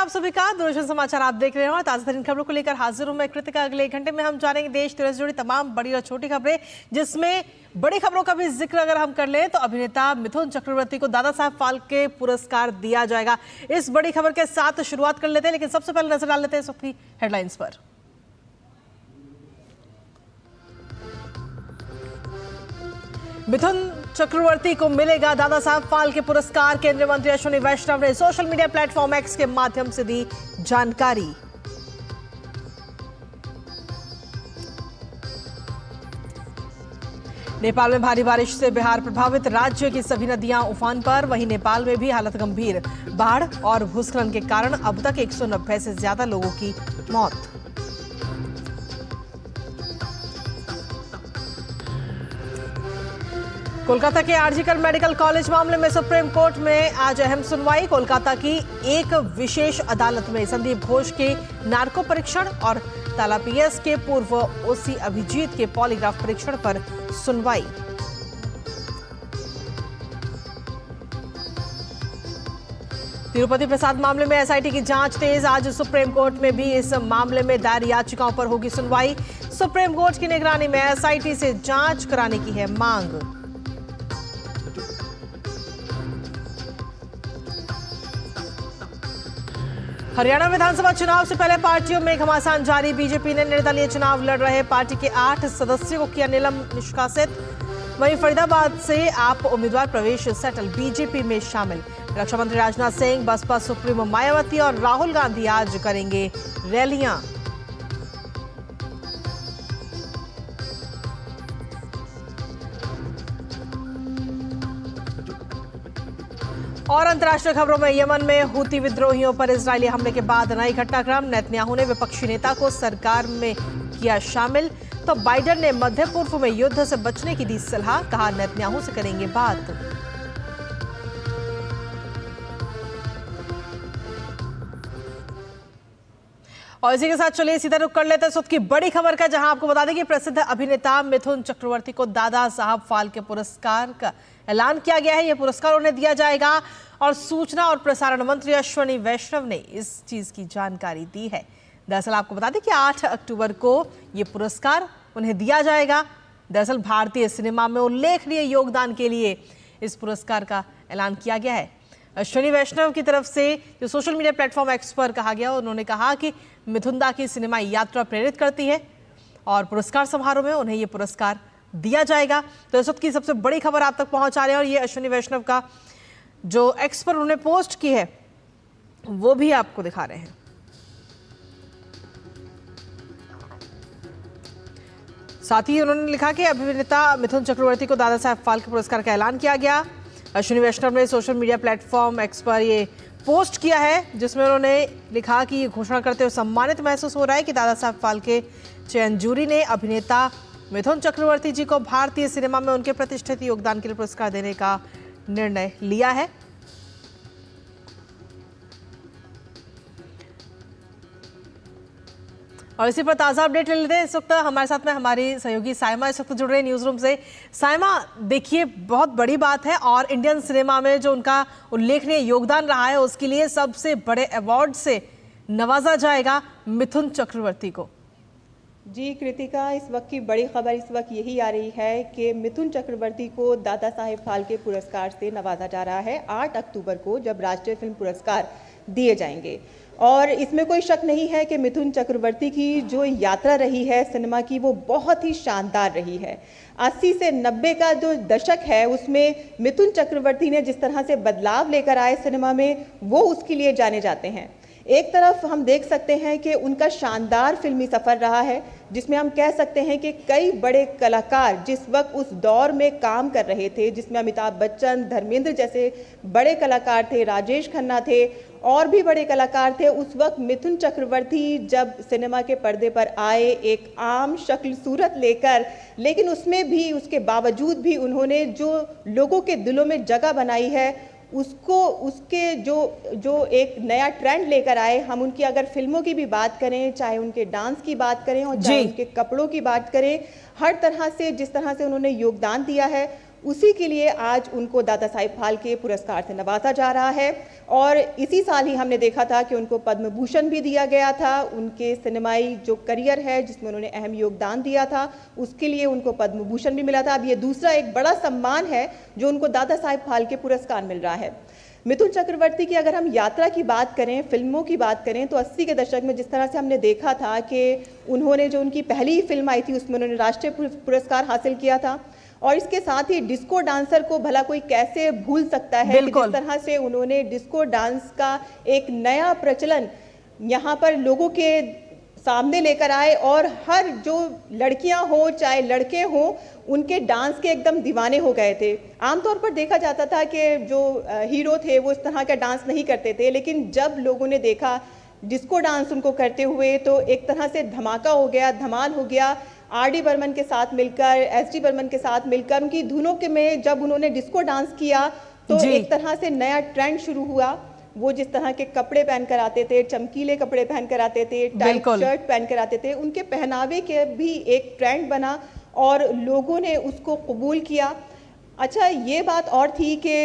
आप सभी का दूरदर्शन समाचार आप देख रहे हैं और ताजा तरीन खबरों को लेकर हाजिर हूं मैं कृतिका। अगले 1 घंटे में हम जानेंगे देश दुनिया से जुड़ी तमाम बड़ी और छोटी खबरें, जिसमें बड़ी खबरों का भी जिक्र अगर हम कर लें तो अभिनेता मिथुन चक्रवर्ती को दादा साहब फाल्के पुरस्कार दिया जाएगा। इस बड़ी खबर के साथ शुरुआत कर लेते हैं, लेकिन सबसे पहले नजर डाल लेते हैं इस वक्त की हेडलाइंस पर। मिथुन चक्रवर्ती को मिलेगा दादा साहब फाल्के पुरस्कार। केंद्रीय मंत्री अश्विनी वैष्णव ने सोशल मीडिया प्लेटफॉर्म एक्स के माध्यम से दी जानकारी। नेपाल में भारी बारिश से बिहार प्रभावित, राज्य की सभी नदियां उफान पर। वहीं नेपाल में भी हालत गंभीर, बाढ़ और भूस्खलन के कारण अब तक 190 से ज्यादा लोगों की मौत। कोलकाता के आरजीकर मेडिकल कॉलेज मामले में सुप्रीम कोर्ट में आज अहम सुनवाई। कोलकाता की एक विशेष अदालत में संदीप घोष के नार्को परीक्षण और तालापीएस के पूर्व ओसी अभिजीत के पॉलीग्राफ परीक्षण पर सुनवाई। तिरुपति प्रसाद मामले में एसआईटी की जांच तेज। आज सुप्रीम कोर्ट में भी इस मामले में दायर याचिकाओं पर होगी सुनवाई। सुप्रीम कोर्ट की निगरानी में एसआईटी से जांच कराने की है मांग। हरियाणा विधानसभा चुनाव से पहले पार्टियों में घमासान जारी। बीजेपी ने निर्दलीय चुनाव लड़ रहे पार्टी के 8 सदस्यों को किया निष्कासित। वहीं फरीदाबाद से आप उम्मीदवार प्रवेश सेटल, बीजेपी में शामिल। रक्षा मंत्री राजनाथ सिंह, बसपा सुप्रीमो मायावती और राहुल गांधी आज करेंगे रैलियां। और अंतर्राष्ट्रीय खबरों में यमन में हूती विद्रोहियों पर इजरायली हमले के बाद नई घटनाक्रम। नेतन्याहू ने विपक्षी नेता को सरकार में किया शामिल, तो बाइडेन ने मध्य पूर्व में युद्ध से बचने की दी सलाह। कहा नेतन्याहू से करेंगे बात। और इसी के साथ चलिए सीधा रुख कर लेते हैं की बड़ी खबर का, जहां आपको बता दें कि प्रसिद्ध अभिनेता मिथुन चक्रवर्ती को दादा साहब फाल्के पुरस्कार का ऐलान किया गया है। यह पुरस्कार उन्हें दिया जाएगा और सूचना और प्रसारण मंत्री अश्विनी वैष्णव ने इस चीज की जानकारी दी है। दरअसल आपको बता दें कि 8 अक्टूबर को यह पुरस्कार उन्हें दिया जाएगा। दरअसल भारतीय सिनेमा में उल्लेखनीय योगदान के लिए इस पुरस्कार का ऐलान किया गया है। अश्विनी वैष्णव की तरफ से जो सोशल मीडिया प्लेटफॉर्म एक्स पर कहा गया, उन्होंने कहा कि मिथुनदा की सिनेमाई यात्रा प्रेरित करती है और पुरस्कार समारोह में उन्हें यह पुरस्कार दिया जाएगा। तो इस वक्त की सबसे बड़ी खबर आप तक पहुंचा रहे हैं और ये अश्विनी वैष्णव का जो एक्स पर उन्होंने पोस्ट की है वो भी आपको दिखा रहे हैं। साथ ही उन्होंने लिखा कि अभिनेता मिथुन चक्रवर्ती को दादा साहब फाल्के पुरस्कार का ऐलान किया गया। अश्विनी वैष्णव ने सोशल मीडिया प्लेटफॉर्म एक्स पर ये पोस्ट किया है, जिसमें उन्होंने लिखा कि ये घोषणा करते हुए सम्मानित महसूस हो रहा है कि दादा साहब फाल्के चयन जूरी ने अभिनेता मिथुन चक्रवर्ती जी को भारतीय सिनेमा में उनके प्रतिष्ठित योगदान के लिए पुरस्कार देने का निर्णय लिया है। और इसी पर ताज़ा अपडेट ले लेते हैं। इस वक्त हमारे साथ में हमारी सहयोगी साइमा इस वक्त जुड़ रहे हैं न्यूज़ रूम से। साइमा, देखिए बहुत बड़ी बात है और इंडियन सिनेमा में जो उनका उल्लेखनीय योगदान रहा है उसके लिए सबसे बड़े अवार्ड से नवाजा जाएगा मिथुन चक्रवर्ती को। जी कृतिका, इस वक्त की बड़ी खबर इस वक्त यही आ रही है कि मिथुन चक्रवर्ती को दादा साहेब फाल्के पुरस्कार से नवाजा जा रहा है 8 अक्टूबर को, जब राष्ट्रीय फिल्म पुरस्कार दिए जाएंगे। और इसमें कोई शक नहीं है कि मिथुन चक्रवर्ती की जो यात्रा रही है सिनेमा की, वो बहुत ही शानदार रही है। 80 से 90 का जो दशक है उसमें मिथुन चक्रवर्ती ने जिस तरह से बदलाव लेकर आए सिनेमा में, वो उसके लिए जाने जाते हैं। एक तरफ हम देख सकते हैं कि उनका शानदार फिल्मी सफ़र रहा है, जिसमें हम कह सकते हैं कि कई बड़े कलाकार जिस वक्त उस दौर में काम कर रहे थे, जिसमें अमिताभ बच्चन, धर्मेंद्र जैसे बड़े कलाकार थे, राजेश खन्ना थे और भी बड़े कलाकार थे, उस वक्त मिथुन चक्रवर्ती जब सिनेमा के पर्दे पर आए एक आम शक्ल सूरत लेकर, लेकिन उसमें भी उसके बावजूद भी उन्होंने जो लोगों के दिलों में जगह बनाई है उसको उसके जो एक नया ट्रेंड लेकर आए। हम उनकी अगर फिल्मों की भी बात करें, चाहे उनके डांस की बात करें और चाहे उनके कपड़ों की बात करें, हर तरह से जिस तरह से उन्होंने योगदान दिया है उसी के लिए आज उनको दादा साहिब फाल्के पुरस्कार से नवाजा जा रहा है। और इसी साल ही हमने देखा था कि उनको पद्म भूषण भी दिया गया था। उनके सिनेमाई जो करियर है जिसमें उन्होंने अहम योगदान दिया था, उसके लिए उनको पद्म भूषण भी मिला था। अब ये दूसरा एक बड़ा सम्मान है जो उनको दादा साहिब फाल्के पुरस्कार मिल रहा है। मिथुन चक्रवर्ती की अगर हम यात्रा की बात करें, फिल्मों की बात करें, तो 80 के दशक में जिस तरह से हमने देखा था कि उन्होंने जो उनकी पहली फिल्म आई थी उसमें उन्होंने राष्ट्रीय पुरस्कार हासिल किया था। और इसके साथ ही डिस्को डांसर को भला कोई कैसे भूल सकता है कि जिस तरह से उन्होंने डिस्को डांस का एक नया प्रचलन यहाँ पर लोगों के सामने लेकर आए और हर जो लड़कियां हो चाहे लड़के हो उनके डांस के एकदम दीवाने हो गए थे। आमतौर पर देखा जाता था कि जो हीरो थे वो इस तरह का डांस नहीं करते थे, लेकिन जब लोगों ने देखा डिस्को डांस उनको करते हुए तो एक तरह से धमाका हो गया, धमाल हो गया। आर.डी. बर्मन के साथ मिलकर, एस.डी. बर्मन के साथ मिलकर उनकी धुनों के में जब उन्होंने डिस्को डांस किया तो एक तरह से नया ट्रेंड शुरू हुआ। वो जिस तरह के कपड़े पहनकर आते थे, चमकीले कपड़े पहनकर आते थे, टाइट शर्ट पहनकर आते थे, उनके पहनावे के भी एक ट्रेंड बना और लोगों ने उसको कबूल किया। अच्छा, ये बात और थी कि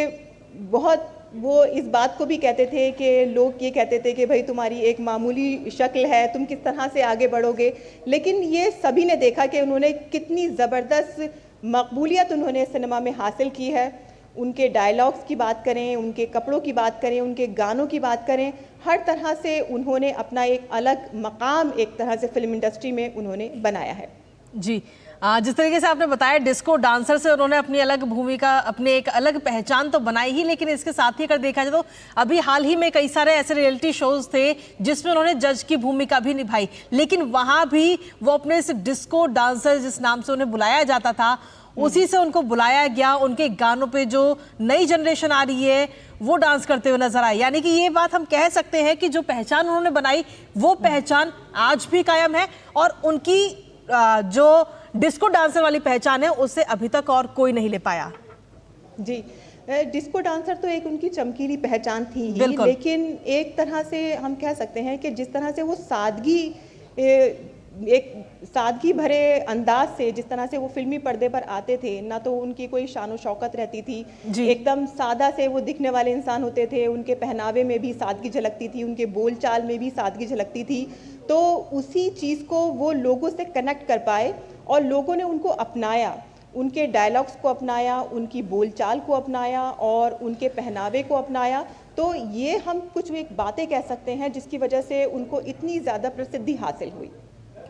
बहुत वो इस बात को भी कहते थे कि लोग ये कहते थे कि भाई तुम्हारी एक मामूली शक्ल है, तुम किस तरह से आगे बढ़ोगे। लेकिन ये सभी ने देखा कि उन्होंने कितनी ज़बरदस्त मकबूलियत उन्होंने सिनेमा में हासिल की है। उनके डायलॉग्स की बात करें, उनके कपड़ों की बात करें, उनके गानों की बात करें, हर तरह से उन्होंने अपना एक अलग मकाम एक तरह से फिल्म इंडस्ट्री में उन्होंने बनाया है। जी, जिस तरीके से आपने बताया डिस्को डांसर से उन्होंने अपनी अलग भूमिका, अपनी एक अलग पहचान तो बनाई ही, लेकिन इसके साथ ही अगर देखा जाए तो अभी हाल ही में कई सारे ऐसे रियलिटी शोज थे जिसमें उन्होंने जज की भूमिका भी निभाई, लेकिन वहां भी वो अपने इस डिस्को डांसर जिस नाम से उन्हें बुलाया जाता था उसी से उनको बुलाया गया। उनके गानों पे जो नई जनरेशन आ रही है वो डांस करते हुए नजर आए। यानी कि ये बात हम कह सकते हैं कि जो पहचान उन्होंने बनाई वो पहचान आज भी कायम है और उनकी जो डिस्को डांसर वाली पहचान है उससे अभी तक और कोई नहीं ले पाया। जी, डिस्को डांसर तो एक उनकी चमकीली पहचान थी ही, लेकिन एक तरह से हम कह सकते हैं कि जिस तरह से वो सादगी, एक सादगी भरे अंदाज से जिस तरह से वो फिल्मी पर्दे पर आते थे, ना तो उनकी कोई शान शौकत रहती थी, एकदम सादा से वो दिखने वाले इंसान होते थे। उनके पहनावे में भी सादगी झलकती थी, उनके बोलचाल में भी सादगी झलकती थी। तो उसी चीज़ को वो लोगों से कनेक्ट कर पाए और लोगों ने उनको अपनाया, उनके डायलॉग्स को अपनाया, उनकी बोलचाल को अपनाया और उनके पहनावे को अपनाया। तो ये हम कुछ एक बातें कह सकते हैं जिसकी वजह से उनको इतनी ज़्यादा प्रसिद्धि हासिल हुई।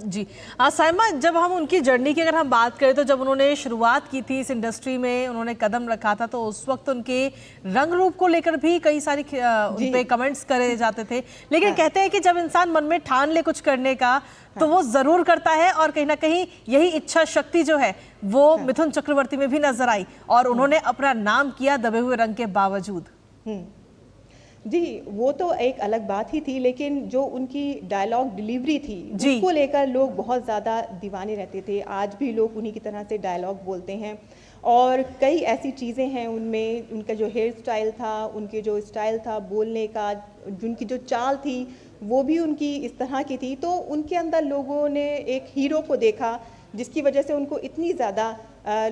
जी, साइमा, जब हम उनकी जर्नी की अगर हम बात करें तो जब उन्होंने शुरुआत की थी इस इंडस्ट्री में, उन्होंने कदम रखा था, तो उस वक्त उनके रंग रूप को लेकर भी कई सारी उन पे कमेंट्स करे जाते थे, लेकिन कहते हैं कि जब इंसान मन में ठान ले कुछ करने का तो वो जरूर करता है और कहीं ना कहीं यही इच्छा शक्ति जो है वो मिथुन चक्रवर्ती में भी नजर आई और उन्होंने अपना नाम किया दबे हुए रंग के बावजूद। जी, वो तो एक अलग बात ही थी, लेकिन जो उनकी डायलॉग डिलीवरी थी उसको लेकर लोग बहुत ज़्यादा दीवाने रहते थे। आज भी लोग उन्हीं की तरह से डायलॉग बोलते हैं और कई ऐसी चीज़ें हैं उनमें, उनका जो हेयर स्टाइल था, उनके जो स्टाइल था बोलने का, उनकी जो चाल थी वो भी उनकी इस तरह की थी। तो उनके अंदर लोगों ने एक हीरो को देखा जिसकी वजह से उनको इतनी ज़्यादा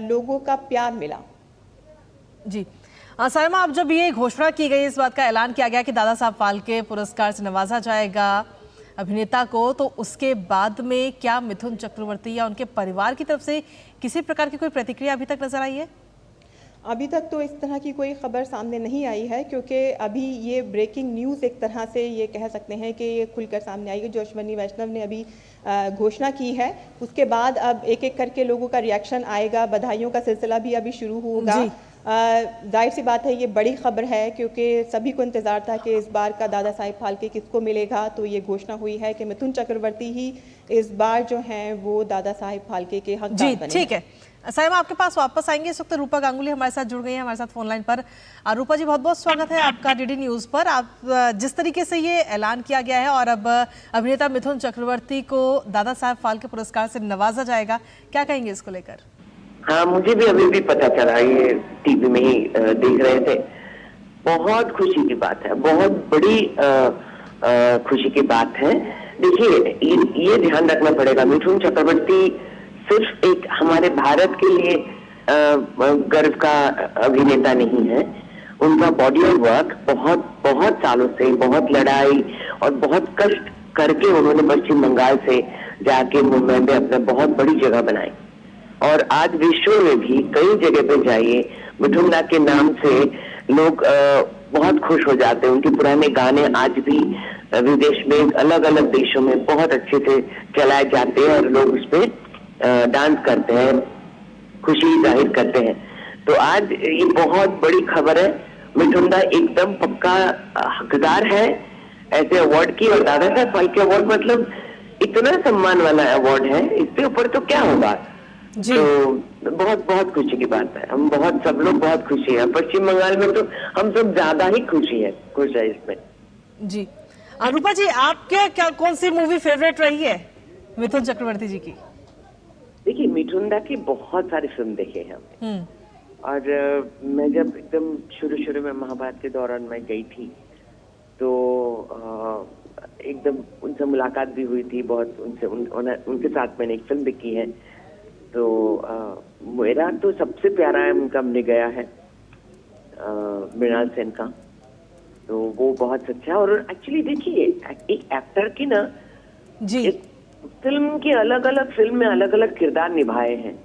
लोगों का प्यार मिला। जी, साइमा, अब जब ये घोषणा की गई, इस बात का ऐलान किया गया कि दादा साहब फाल्के पुरस्कार से नवाजा जाएगा अभिनेता को, तो उसके बाद में क्या मिथुन चक्रवर्ती या उनके परिवार की तरफ से किसी प्रकार की कोई प्रतिक्रिया अभी तक नजर आई है? अभी तक तो इस तरह की कोई खबर सामने नहीं आई है, क्योंकि अभी ये ब्रेकिंग न्यूज़ एक तरह से ये कह सकते हैं कि ये खुलकर सामने आई है। जो अश्विनी वैष्णव ने अभी घोषणा की है, उसके बाद अब एक एक करके लोगों का रिएक्शन आएगा, बधाइयों का सिलसिला भी अभी शुरू होगा। जाहिर सी बात है ये बड़ी खबर है, क्योंकि सभी को इंतज़ार था कि इस बार का दादा साहिब फाल्के किसको मिलेगा। तो ये घोषणा हुई है कि मिथुन चक्रवर्ती ही इस बार जो हैं वो दादा साहिब फाल्के के हकदार बने। ठीक है साइमा, आपके पास वापस आएंगे। इस वक्त रूपा गांगुली हमारे साथ जुड़ गई हैं, हमारे साथ फोन लाइन पर। रूपा जी, बहुत बहुत स्वागत है आपका डीडी न्यूज़ पर। आप जिस तरीके से ये ऐलान किया गया है और अब अभिनेता मिथुन चक्रवर्ती को दादा साहब फाल्के पुरस्कार से नवाजा जाएगा, क्या कहेंगे इसको लेकर? हाँ, मुझे भी अभी भी पता चला, ये टीवी में ही देख रहे थे। बहुत खुशी की बात है, बहुत बड़ी खुशी की बात है। देखिए, ये ध्यान रखना पड़ेगा, मिथुन चक्रवर्ती सिर्फ एक हमारे भारत के लिए गर्व का अभिनेता नहीं है। उनका बॉडी ऑफ वर्क बहुत बहुत सालों से, बहुत लड़ाई और बहुत कष्ट करके उन्होंने पश्चिम बंगाल से जाके मुंबई में अपना बहुत बड़ी जगह बनाई। और आज विश्व में भी कई जगह पे जाइए, मिठुन दा के नाम से लोग बहुत खुश हो जाते हैं। उनके पुराने गाने आज भी विदेश में अलग अलग देशों में बहुत अच्छे से चलाए जाते हैं और लोग उस पर डांस करते हैं, खुशी जाहिर करते हैं। तो आज ये बहुत बड़ी खबर है। मिठुन दा एकदम पक्का हकदार है ऐसे अवार्ड की। और दादा साहब फाल्के अवार्ड मतलब इतना सम्मान वाला अवार्ड है, इससे ऊपर तो क्या होगा। तो बहुत बहुत खुशी की बात है। हम बहुत, सब लोग बहुत खुशी है। पश्चिम बंगाल में तो हम सब ज्यादा ही खुश है इसमें। जी रूपा जी, आपके क्या कौन सी मूवी फेवरेट रही है मिथुन चक्रवर्ती जी की? देखिए, मिठुन दा की बहुत सारी फिल्म देखे हैं हमने। और मैं जब एकदम शुरू में महाभारत के दौरान मैं गई थी तो एकदम उनसे मुलाकात भी हुई थी बहुत। उनके साथ मैंने एक फिल्म भी की है। तो मेरा तो सबसे प्यारा है उनका हमने गया है मृणाल सेन का। तो वो बहुत सच्चा है। और एक्चुअली देखिए, एक एक्टर की ना जी, एक फिल्म के अलग अलग फिल्म में अलग अलग किरदार निभाए हैं।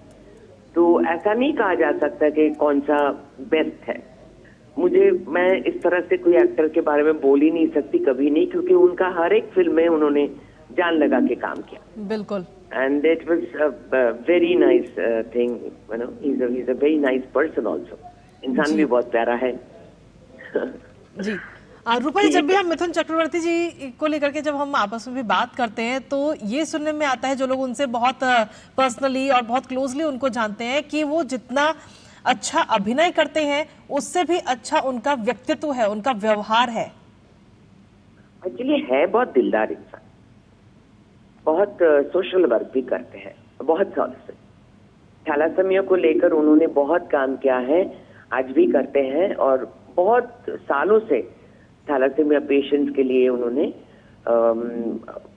तो ऐसा नहीं कहा जा सकता कि कौन सा बेस्ट है। मैं इस तरह से कोई एक्टर के बारे में बोल ही नहीं सकती, कभी नहीं, क्योंकि उनका हर एक फिल्म में उन्होंने जान लगा के काम किया। बिल्कुल। And it was a very nice thing, you know, he is a very nice person also. इंसान भी बहुत प्यारा है। जी रूपा जी, जब भी हम मिथुन चक्रवर्ती जी को लेकर के जब हम आपस में भी बात करते हैं तो ये सुनने में आता है, जो लोग उनसे बहुत पर्सनली और बहुत क्लोजली उनको जानते हैं, कि वो जितना अच्छा अभिनय करते हैं उससे भी अच्छा उनका व्यक्तित्व है, उनका व्यवहार है। एक्चुअली है बहुत दिलदार इंसान, बहुत सोशल वर्क भी करते हैं बहुत सालों से। थैलासेमिया को लेकर उन्होंने बहुत काम किया है, आज भी करते हैं। और बहुत सालों से थैलासेमिया पेशेंट्स के लिए उन्होंने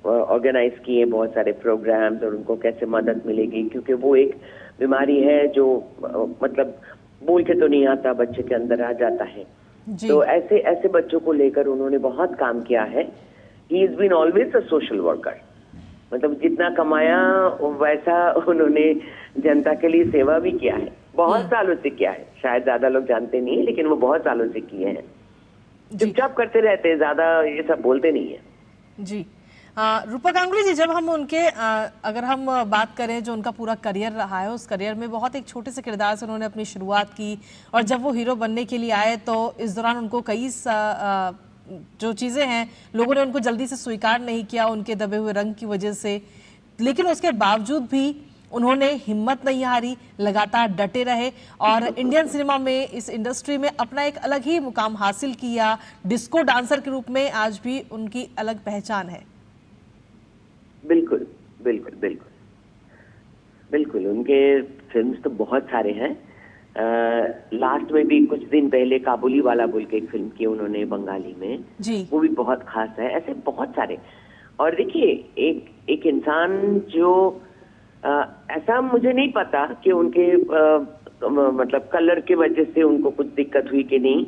ऑर्गेनाइज किए बहुत सारे प्रोग्राम्स, और उनको कैसे मदद मिलेगी, क्योंकि वो एक बीमारी है जो मतलब बोल के तो नहीं आता, बच्चे के अंदर आ जाता है। तो ऐसे ऐसे बच्चों को लेकर उन्होंने बहुत काम किया है। He is been always a social worker. मतलब जितना कमाया वैसा उन्होंने जनता के लिए सेवा भी किया है, बहुत सालों से किया है। शायद ज्यादा लोग जानते नहीं है, लेकिन वो बहुत सालों से किए हैं। चुपचाप करते रहते हैं, ज्यादा ये सब बोलते नहीं है। जी रूपा गांगुली जी, जब हम उनके अगर हम बात करें जो उनका पूरा करियर रहा है, उस करियर में बहुत एक छोटे से किरदार से उन्होंने अपनी शुरुआत की, और जब वो हीरो बनने के लिए आए तो इस दौरान उनको कई जो चीज़ें हैं लोगों ने उनको जल्दी से स्वीकार नहीं किया उनके दबे हुए रंग की वजह से। लेकिन उसके बावजूद भी उन्होंने हिम्मत नहीं हारी, लगातार डटे रहे और इंडियन सिनेमा में, इस इंडस्ट्री में अपना एक अलग ही मुकाम हासिल किया। डिस्को डांसर के रूप में आज भी उनकी अलग पहचान है। बिल्कुल बिल्कुल बिल्कुल बिल्कुल। उनके फिल्म्स तो बहुत सारे हैं। लास्ट में भी कुछ दिन पहले काबुली वाला बोल के एक फिल्म की उन्होंने बंगाली में जी, वो भी बहुत खास है। ऐसे बहुत सारे। और देखिए, एक इंसान जो ऐसा मुझे नहीं पता कि उनके मतलब कलर के वजह से उनको कुछ दिक्कत हुई कि नहीं,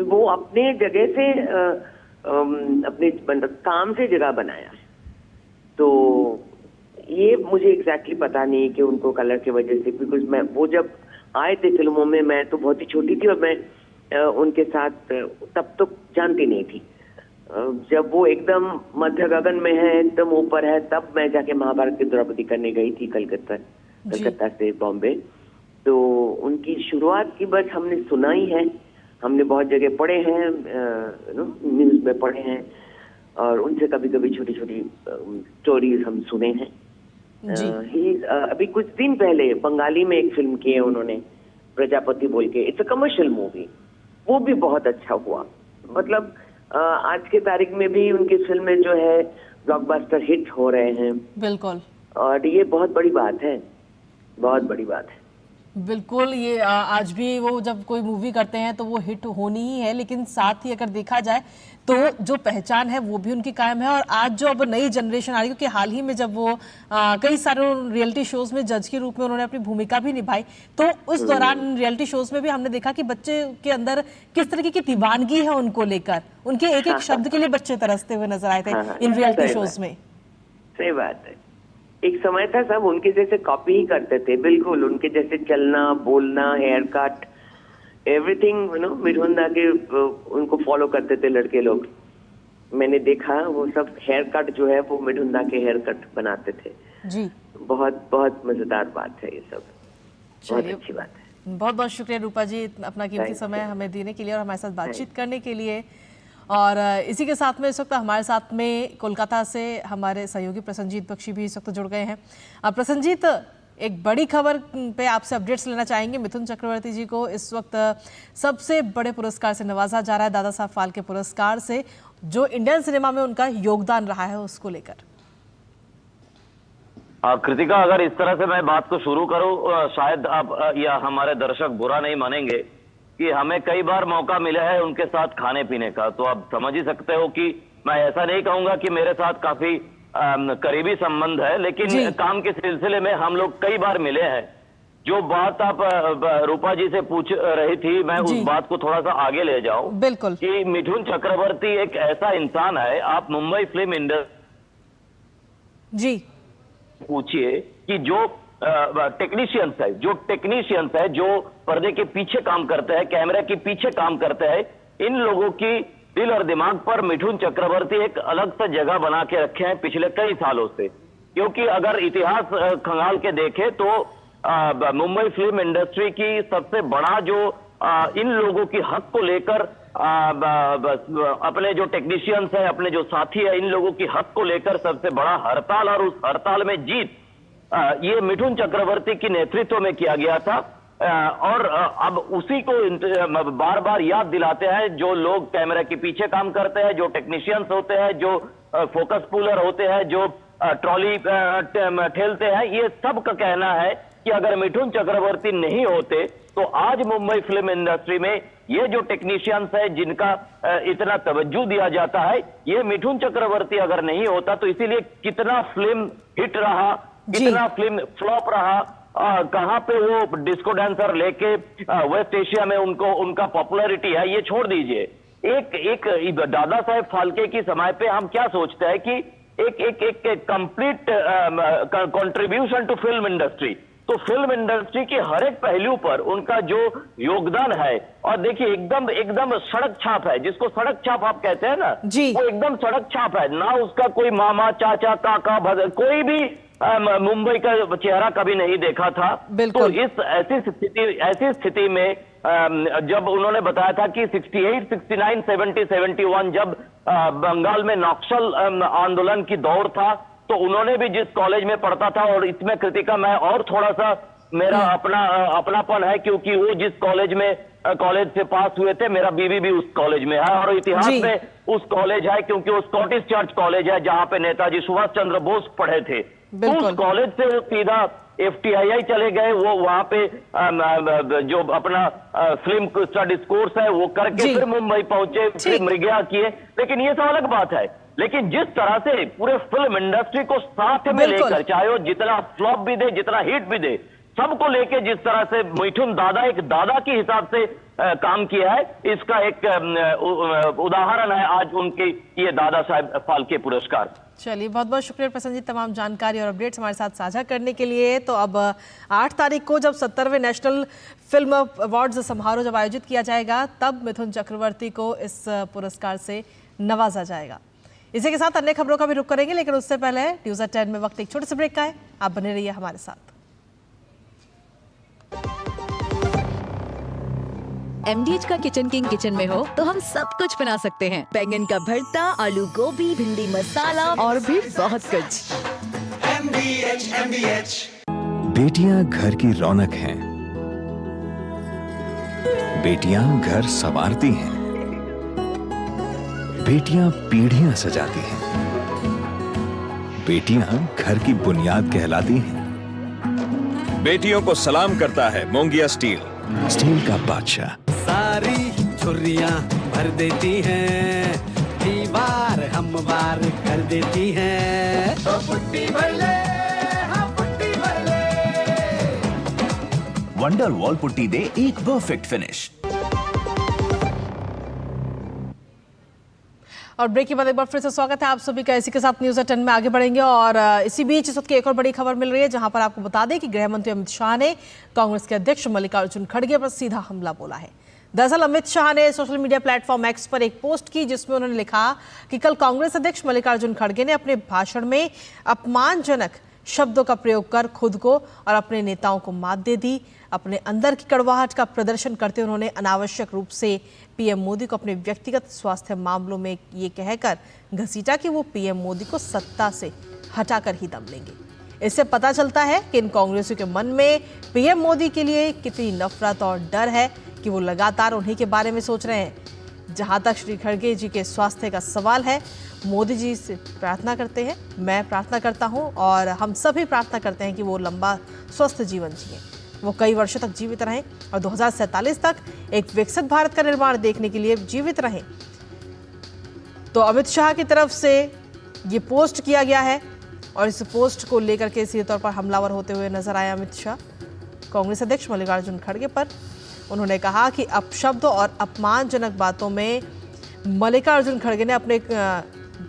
वो अपने जगह से अपने मतलब काम से जगह बनाया है। तो ये मुझे एग्जैक्टली पता नहीं कि उनको कलर की वजह से, बिकॉज मैं वो जब आए थे फिल्मों में मैं तो बहुत ही छोटी थी और मैं उनके साथ तब तो जानती नहीं थी। जब वो एकदम मध्य गगन में है, एकदम ऊपर है, तब मैं जाके महाभारत की द्रौपदी करने गई थी कलकत्ता से बॉम्बे। तो उनकी शुरुआत की बस हमने सुना ही है, हमने बहुत जगह पढ़े हैं, न्यूज में पढ़े हैं, और उनसे कभी कभी छोटी छोटी स्टोरीज हम सुने हैं। अभी कुछ दिन पहले बंगाली में एक फिल्म की है उन्होंने, प्रजापति बोल के। इट्स अ कमर्शियल मूवी, वो भी बहुत अच्छा हुआ। मतलब आज के तारीख में भी उनकी फिल्में जो है ब्लॉकबस्टर हिट हो रहे हैं। बिल्कुल। और ये बहुत बड़ी बात है, बहुत बड़ी बात है। बिल्कुल, ये आज भी वो जब कोई मूवी करते हैं तो वो हिट होनी ही है, लेकिन साथ ही अगर देखा जाए तो जो पहचान है वो भी उनकी कायम है। और आज जो अब नई जनरेशन आ रही है, क्योंकि हाल ही में जब वो कई सारे रियलिटी शोज में जज के रूप में उन्होंने अपनी भूमिका भी निभाई, तो उस दौरान रियलिटी शोज में भी हमने देखा कि बच्चे के अंदर किस तरीके की दीवानगी है उनको लेकर, उनके एक एक शब्द के लिए बच्चे तरसते हुए नजर आए थे इन रियलिटी शोज में। सही बात है। एक समय था सब उनके जैसे कॉपी ही करते थे, बिल्कुल उनके जैसे चलना, बोलना, हेयर कट, एवरीथिंग मिठुन दा के उनको फॉलो करते थे लड़के लोग। मैंने देखा वो सब हेयर कट जो है वो मिठुन दा के हेयर कट बनाते थे जी। बहुत बहुत मजेदार बात है ये सब, बहुत अच्छी बात है। बहुत बहुत शुक्रिया रूपा जी अपना कीमती समय हमें देने के लिए और हमारे साथ बातचीत करने के लिए। और इसी के साथ में इस वक्त हमारे साथ में कोलकाता से हमारे सहयोगी प्रसन्नजीत बख्शी भी इस वक्त जुड़ गए हैं। प्रसन्नजीत, एक बड़ी खबर पे आपसे अपडेट्स लेना चाहेंगे। मिथुन चक्रवर्ती जी को इस वक्त सबसे बड़े पुरस्कार से नवाजा जा रहा है, दादा साहब फाल्के पुरस्कार से, जो इंडियन सिनेमा में उनका योगदान रहा है उसको लेकर। कृतिका, अगर इस तरह से मैं बात को शुरू करूं, शायद आप या हमारे दर्शक बुरा नहीं मानेंगे कि हमें कई बार मौका मिला है उनके साथ खाने पीने का, तो आप समझ ही सकते हो कि मैं ऐसा नहीं कहूंगा कि मेरे साथ काफी करीबी संबंध है, लेकिन काम के सिलसिले में हम लोग कई बार मिले हैं। जो बात आप रूपा जी से पूछ रही थी, मैं उस बात को थोड़ा सा आगे ले जाऊं। बिल्कुल कि मिठुन चक्रवर्ती एक ऐसा इंसान है, आप मुंबई फिल्म इंडस्ट्री जी पूछिए कि जो टेक्नीशियंस है, जो पर्दे के पीछे काम करते हैं, कैमरे के पीछे काम करते हैं, इन लोगों की दिल और दिमाग पर मिठुन चक्रवर्ती एक अलग सा जगह बना के रखे हैं पिछले कई सालों से। क्योंकि अगर इतिहास खंगाल के देखें तो मुंबई फिल्म इंडस्ट्री की सबसे बड़ा जो इन लोगों की हक को लेकर अपने जो टेक्नीशियंस है, अपने जो साथी है, इन लोगों की हक को लेकर सबसे बड़ा हड़ताल, और उस हड़ताल में जीत ये मिठुन चक्रवर्ती की नेतृत्व में किया गया था। और अब उसी को बार बार याद दिलाते हैं जो लोग कैमरे के पीछे काम करते हैं, जो टेक्नीशियंस होते हैं, जो फोकस पुलर होते हैं, जो ट्रॉली ठेलते हैं, ये सब का कहना है कि अगर मिठुन चक्रवर्ती नहीं होते तो आज मुंबई फिल्म इंडस्ट्री में ये जो टेक्नीशियंस है जिनका इतना तवज्जो दिया जाता है, ये मिठुन चक्रवर्ती अगर नहीं होता तो इसीलिए कितना फिल्म हिट रहा, कितना फिल्म फ्लॉप रहा, कहां पे वो डिस्को डांसर लेके वेस्ट एशिया में उनका पॉपुलैरिटी है, ये छोड़ दीजिए। एक दादा साहेब फाल्के की समय पे हम क्या सोचते हैं कि एक complete contribution to film industry, तो फिल्म इंडस्ट्री के हर एक पहलू पर उनका जो योगदान है, और देखिए एकदम सड़क छाप है, जिसको सड़क छाप आप कहते हैं ना, वो एकदम सड़क छाप है ना। उसका कोई मामा, चाचा, काका, कोई भी मुंबई का चेहरा कभी नहीं देखा था। तो इस ऐसी स्थिति में जब उन्होंने बताया था कि 68, 69, 70, 71 जब बंगाल में नक्सल आंदोलन की दौर था, तो उन्होंने भी जिस कॉलेज में पढ़ता था, और इसमें कृतिका मैं और थोड़ा सा मेरा अपनापन है, क्योंकि वो जिस कॉलेज से पास हुए थे, मेरा बीवी भी उस कॉलेज में है, और इतिहास में उस कॉलेज है क्योंकि वो स्कॉटिश चर्च कॉलेज है जहां पे नेताजी सुभाष चंद्र बोस पढ़े थे। तो उस कॉलेज से वो सीधा FTII चले गए, वो वहां पे जो अपना फिल्म स्टडीज कोर्स है वो करके फिर मुंबई पहुंचे, फिर मृगया किए। लेकिन ये सब अलग बात है। लेकिन जिस तरह से पूरे फिल्म इंडस्ट्री को साथ में लेकर, चाहे वो जितना फ्लॉप भी दे, जितना हिट भी दे, सबको लेके जिस तरह से मिठुन दादा एक दादा के हिसाब से काम किया है, इसका एक उदाहरण है आज उनके ये दादा साहब फाल्के पुरस्कार। चलिए, बहुत बहुत शुक्रिया प्रसन्न जी तमाम जानकारी और अपडेट्स हमारे साथ साझा करने के लिए। तो अब 8 तारीख को जब 70वें नेशनल फिल्म अवार्ड्स समारोह जब आयोजित किया जाएगा, तब मिथुन चक्रवर्ती को इस पुरस्कार से नवाजा जाएगा। इसी के साथ अन्य खबरों का भी रुख करेंगे, लेकिन उससे पहले न्यूज़ एट 10 में वक्त एक छोटे से ब्रेक का है। आप बने रहिए हमारे साथ। MDH का किचन किंग किचन में हो तो हम सब कुछ बना सकते हैं। बैंगन का भरता, आलू गोभी, भिंडी मसाला और भी बहुत कुछ। MDH। बेटियां घर की रौनक हैं। बेटियां घर संवारती हैं। बेटियां पीढ़ियां सजाती हैं। बेटियां घर की बुनियाद कहलाती हैं। बेटियों को सलाम करता है मोंगिया स्टील, स्टील का बादशाह। सारी झुर्रियां भर देती हैं, दीवार हमवार कर देती हैं। तो पुट्टी भर ले, हाँ पुट्टी भर ले। वंडर वॉल पुट्टी दे एक परफेक्ट फिनिश। और ब्रेक के बाद एक बार फिर से स्वागत है आप सभी का। इसी के साथ न्यूज़ 10 में आगे बढ़ेंगे और इसी बीच इस वक्त की एक और बड़ी खबर मिल रही है, जहां पर आपको बता दें कि गृह मंत्री अमित शाह ने कांग्रेस के अध्यक्ष मल्लिकार्जुन खड़गे पर सीधा हमला बोला है। दरअसल अमित शाह ने सोशल मीडिया प्लेटफॉर्म एक्स पर एक पोस्ट की, जिसमें उन्होंने लिखा कि कल कांग्रेस अध्यक्ष मल्लिकार्जुन खड़गे ने अपने भाषण में अपमानजनक शब्दों का प्रयोग कर खुद को और अपने नेताओं को मात दे दी। अपने अंदर की कड़वाहट का प्रदर्शन करते उन्होंने अनावश्यक रूप से पीएम मोदी को अपने व्यक्तिगत स्वास्थ्य मामलों में ये कहकर घसीटा कि वो पीएम मोदी को सत्ता से हटाकर ही दम लेंगे। इससे पता चलता है कि इन कांग्रेसियों के मन में पीएम मोदी के लिए कितनी नफरत और डर है कि वो लगातार उन्हीं के बारे में सोच रहे हैं। जहां तक श्री खड़गे जी के स्वास्थ्य का सवाल है, मोदी जी से प्रार्थना करते हैं, मैं प्रार्थना करता हूं और हम सभी प्रार्थना करते हैं कि वो लंबा स्वस्थ जीवन जिए, वो कई वर्षों तक जीवित रहें और 2047 तक एक विकसित भारत का निर्माण देखने के लिए जीवित रहें। तो अमित शाह की तरफ से ये पोस्ट किया गया है और इस पोस्ट को लेकर के सीधे तौर पर हमलावर होते हुए नजर आए अमित शाह कांग्रेस अध्यक्ष मल्लिकार्जुन खड़गे पर। उन्होंने कहा कि अपशब्द और अपमानजनक बातों में मल्लिकार्जुन खड़गे ने अपने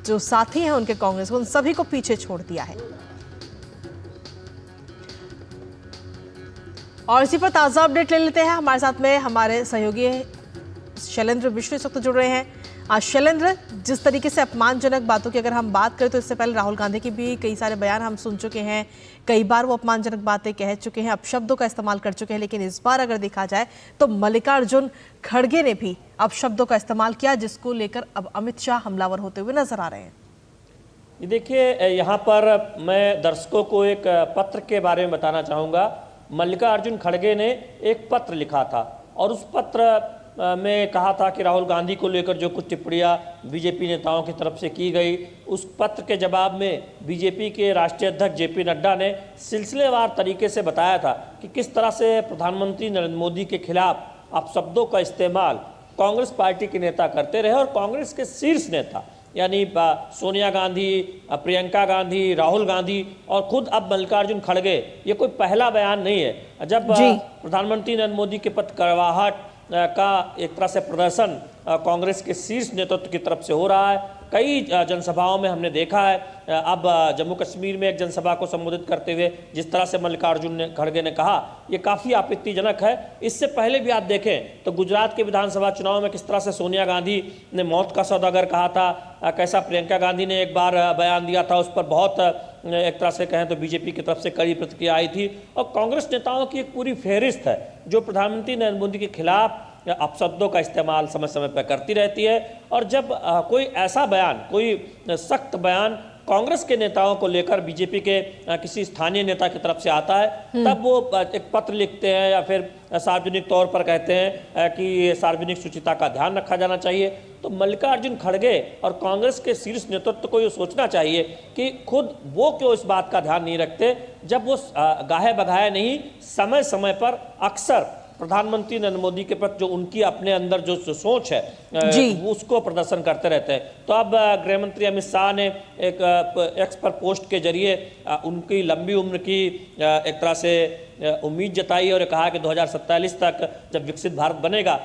जो साथी हैं उनके कांग्रेस उन सभी को पीछे छोड़ दिया है। और इसी पर ताज़ा अपडेट ले लेते हैं। हमारे साथ में हमारे सहयोगी शैलेंद्र मिश्र इस वक्त जुड़ रहे हैं। शैलेंद्र, जिस तरीके से अपमानजनक बातों की अगर हम बात करें तो इससे पहले राहुल गांधी के भी कई सारे बयान हम सुन चुके हैं, कई बार वो अपमानजनक बातें कह चुके हैं, अपशब्दों का इस्तेमाल कर चुके हैं, लेकिन इस बार अगर देखा जाए तो मल्लिकार्जुन खड़गे ने भी अपशब्दों का इस्तेमाल किया, जिसको लेकर अब अमित शाह हमलावर होते हुए नजर आ रहे हैं। ये देखिए, यहाँ पर मैं दर्शकों को एक पत्र के बारे में बताना चाहूँगा। मल्लिकार्जुन खड़गे ने एक पत्र लिखा था और उस पत्र में कहा था कि राहुल गांधी को लेकर जो कुछ टिप्पणियां बीजेपी नेताओं की तरफ से की गई, उस पत्र के जवाब में बीजेपी के राष्ट्रीय अध्यक्ष जेपी नड्डा ने सिलसिलेवार तरीके से बताया था कि किस तरह से प्रधानमंत्री नरेंद्र मोदी के खिलाफ अपशब्दों का इस्तेमाल कांग्रेस पार्टी के नेता करते रहे और कांग्रेस के शीर्ष नेता यानी सोनिया गांधी, प्रियंका गांधी, राहुल गांधी और खुद अब मल्लिकार्जुन खड़गे, ये कोई पहला बयान नहीं है। जब प्रधानमंत्री नरेंद्र मोदी के प्रति कड़वाहट का एक तरह से प्रदर्शन कांग्रेस के शीर्ष नेतृत्व की तरफ से हो रहा है, कई जनसभाओं में हमने देखा है। अब जम्मू कश्मीर में एक जनसभा को संबोधित करते हुए जिस तरह से मल्लिकार्जुन खड़गे ने कहा, ये काफ़ी आपत्तिजनक है। इससे पहले भी आप देखें तो गुजरात के विधानसभा चुनाव में किस तरह से सोनिया गांधी ने मौत का सौदागर कहा था, कैसा प्रियंका गांधी ने एक बार बयान दिया था, उस पर बहुत एक तरह से कहें तो बीजेपी की तरफ से कड़ी प्रतिक्रिया आई थी। और कांग्रेस नेताओं की एक पूरी फहरिस्त है जो प्रधानमंत्री नरेंद्र मोदी के खिलाफ अपशब्दों का इस्तेमाल समय समय पर करती रहती है। और जब कोई ऐसा बयान, कोई सख्त बयान कांग्रेस के नेताओं को लेकर बीजेपी के किसी स्थानीय नेता की तरफ से आता है, तब वो एक पत्र लिखते हैं या फिर सार्वजनिक तौर पर कहते हैं कि सार्वजनिक शुचिता का ध्यान रखा जाना चाहिए। तो मल्लिकार्जुन खड़गे और कांग्रेस के शीर्ष नेतृत्व को ये सोचना चाहिए कि खुद वो क्यों इस बात का ध्यान नहीं रखते, जब वो गाहे बगाहे नहीं, समय समय पर अक्सर प्रधानमंत्री नरेंद्र मोदी के प्रति जो उनकी अपने अंदर जो सोच है वो उसको प्रदर्शन करते रहते हैं। तो अब गृह मंत्री अमित शाह ने एक एक्स पर पोस्ट के जरिए उनकी लंबी उम्र की एक तरह से उम्मीद जताई और कहा कि 2047 तक जब विकसित भारत बनेगा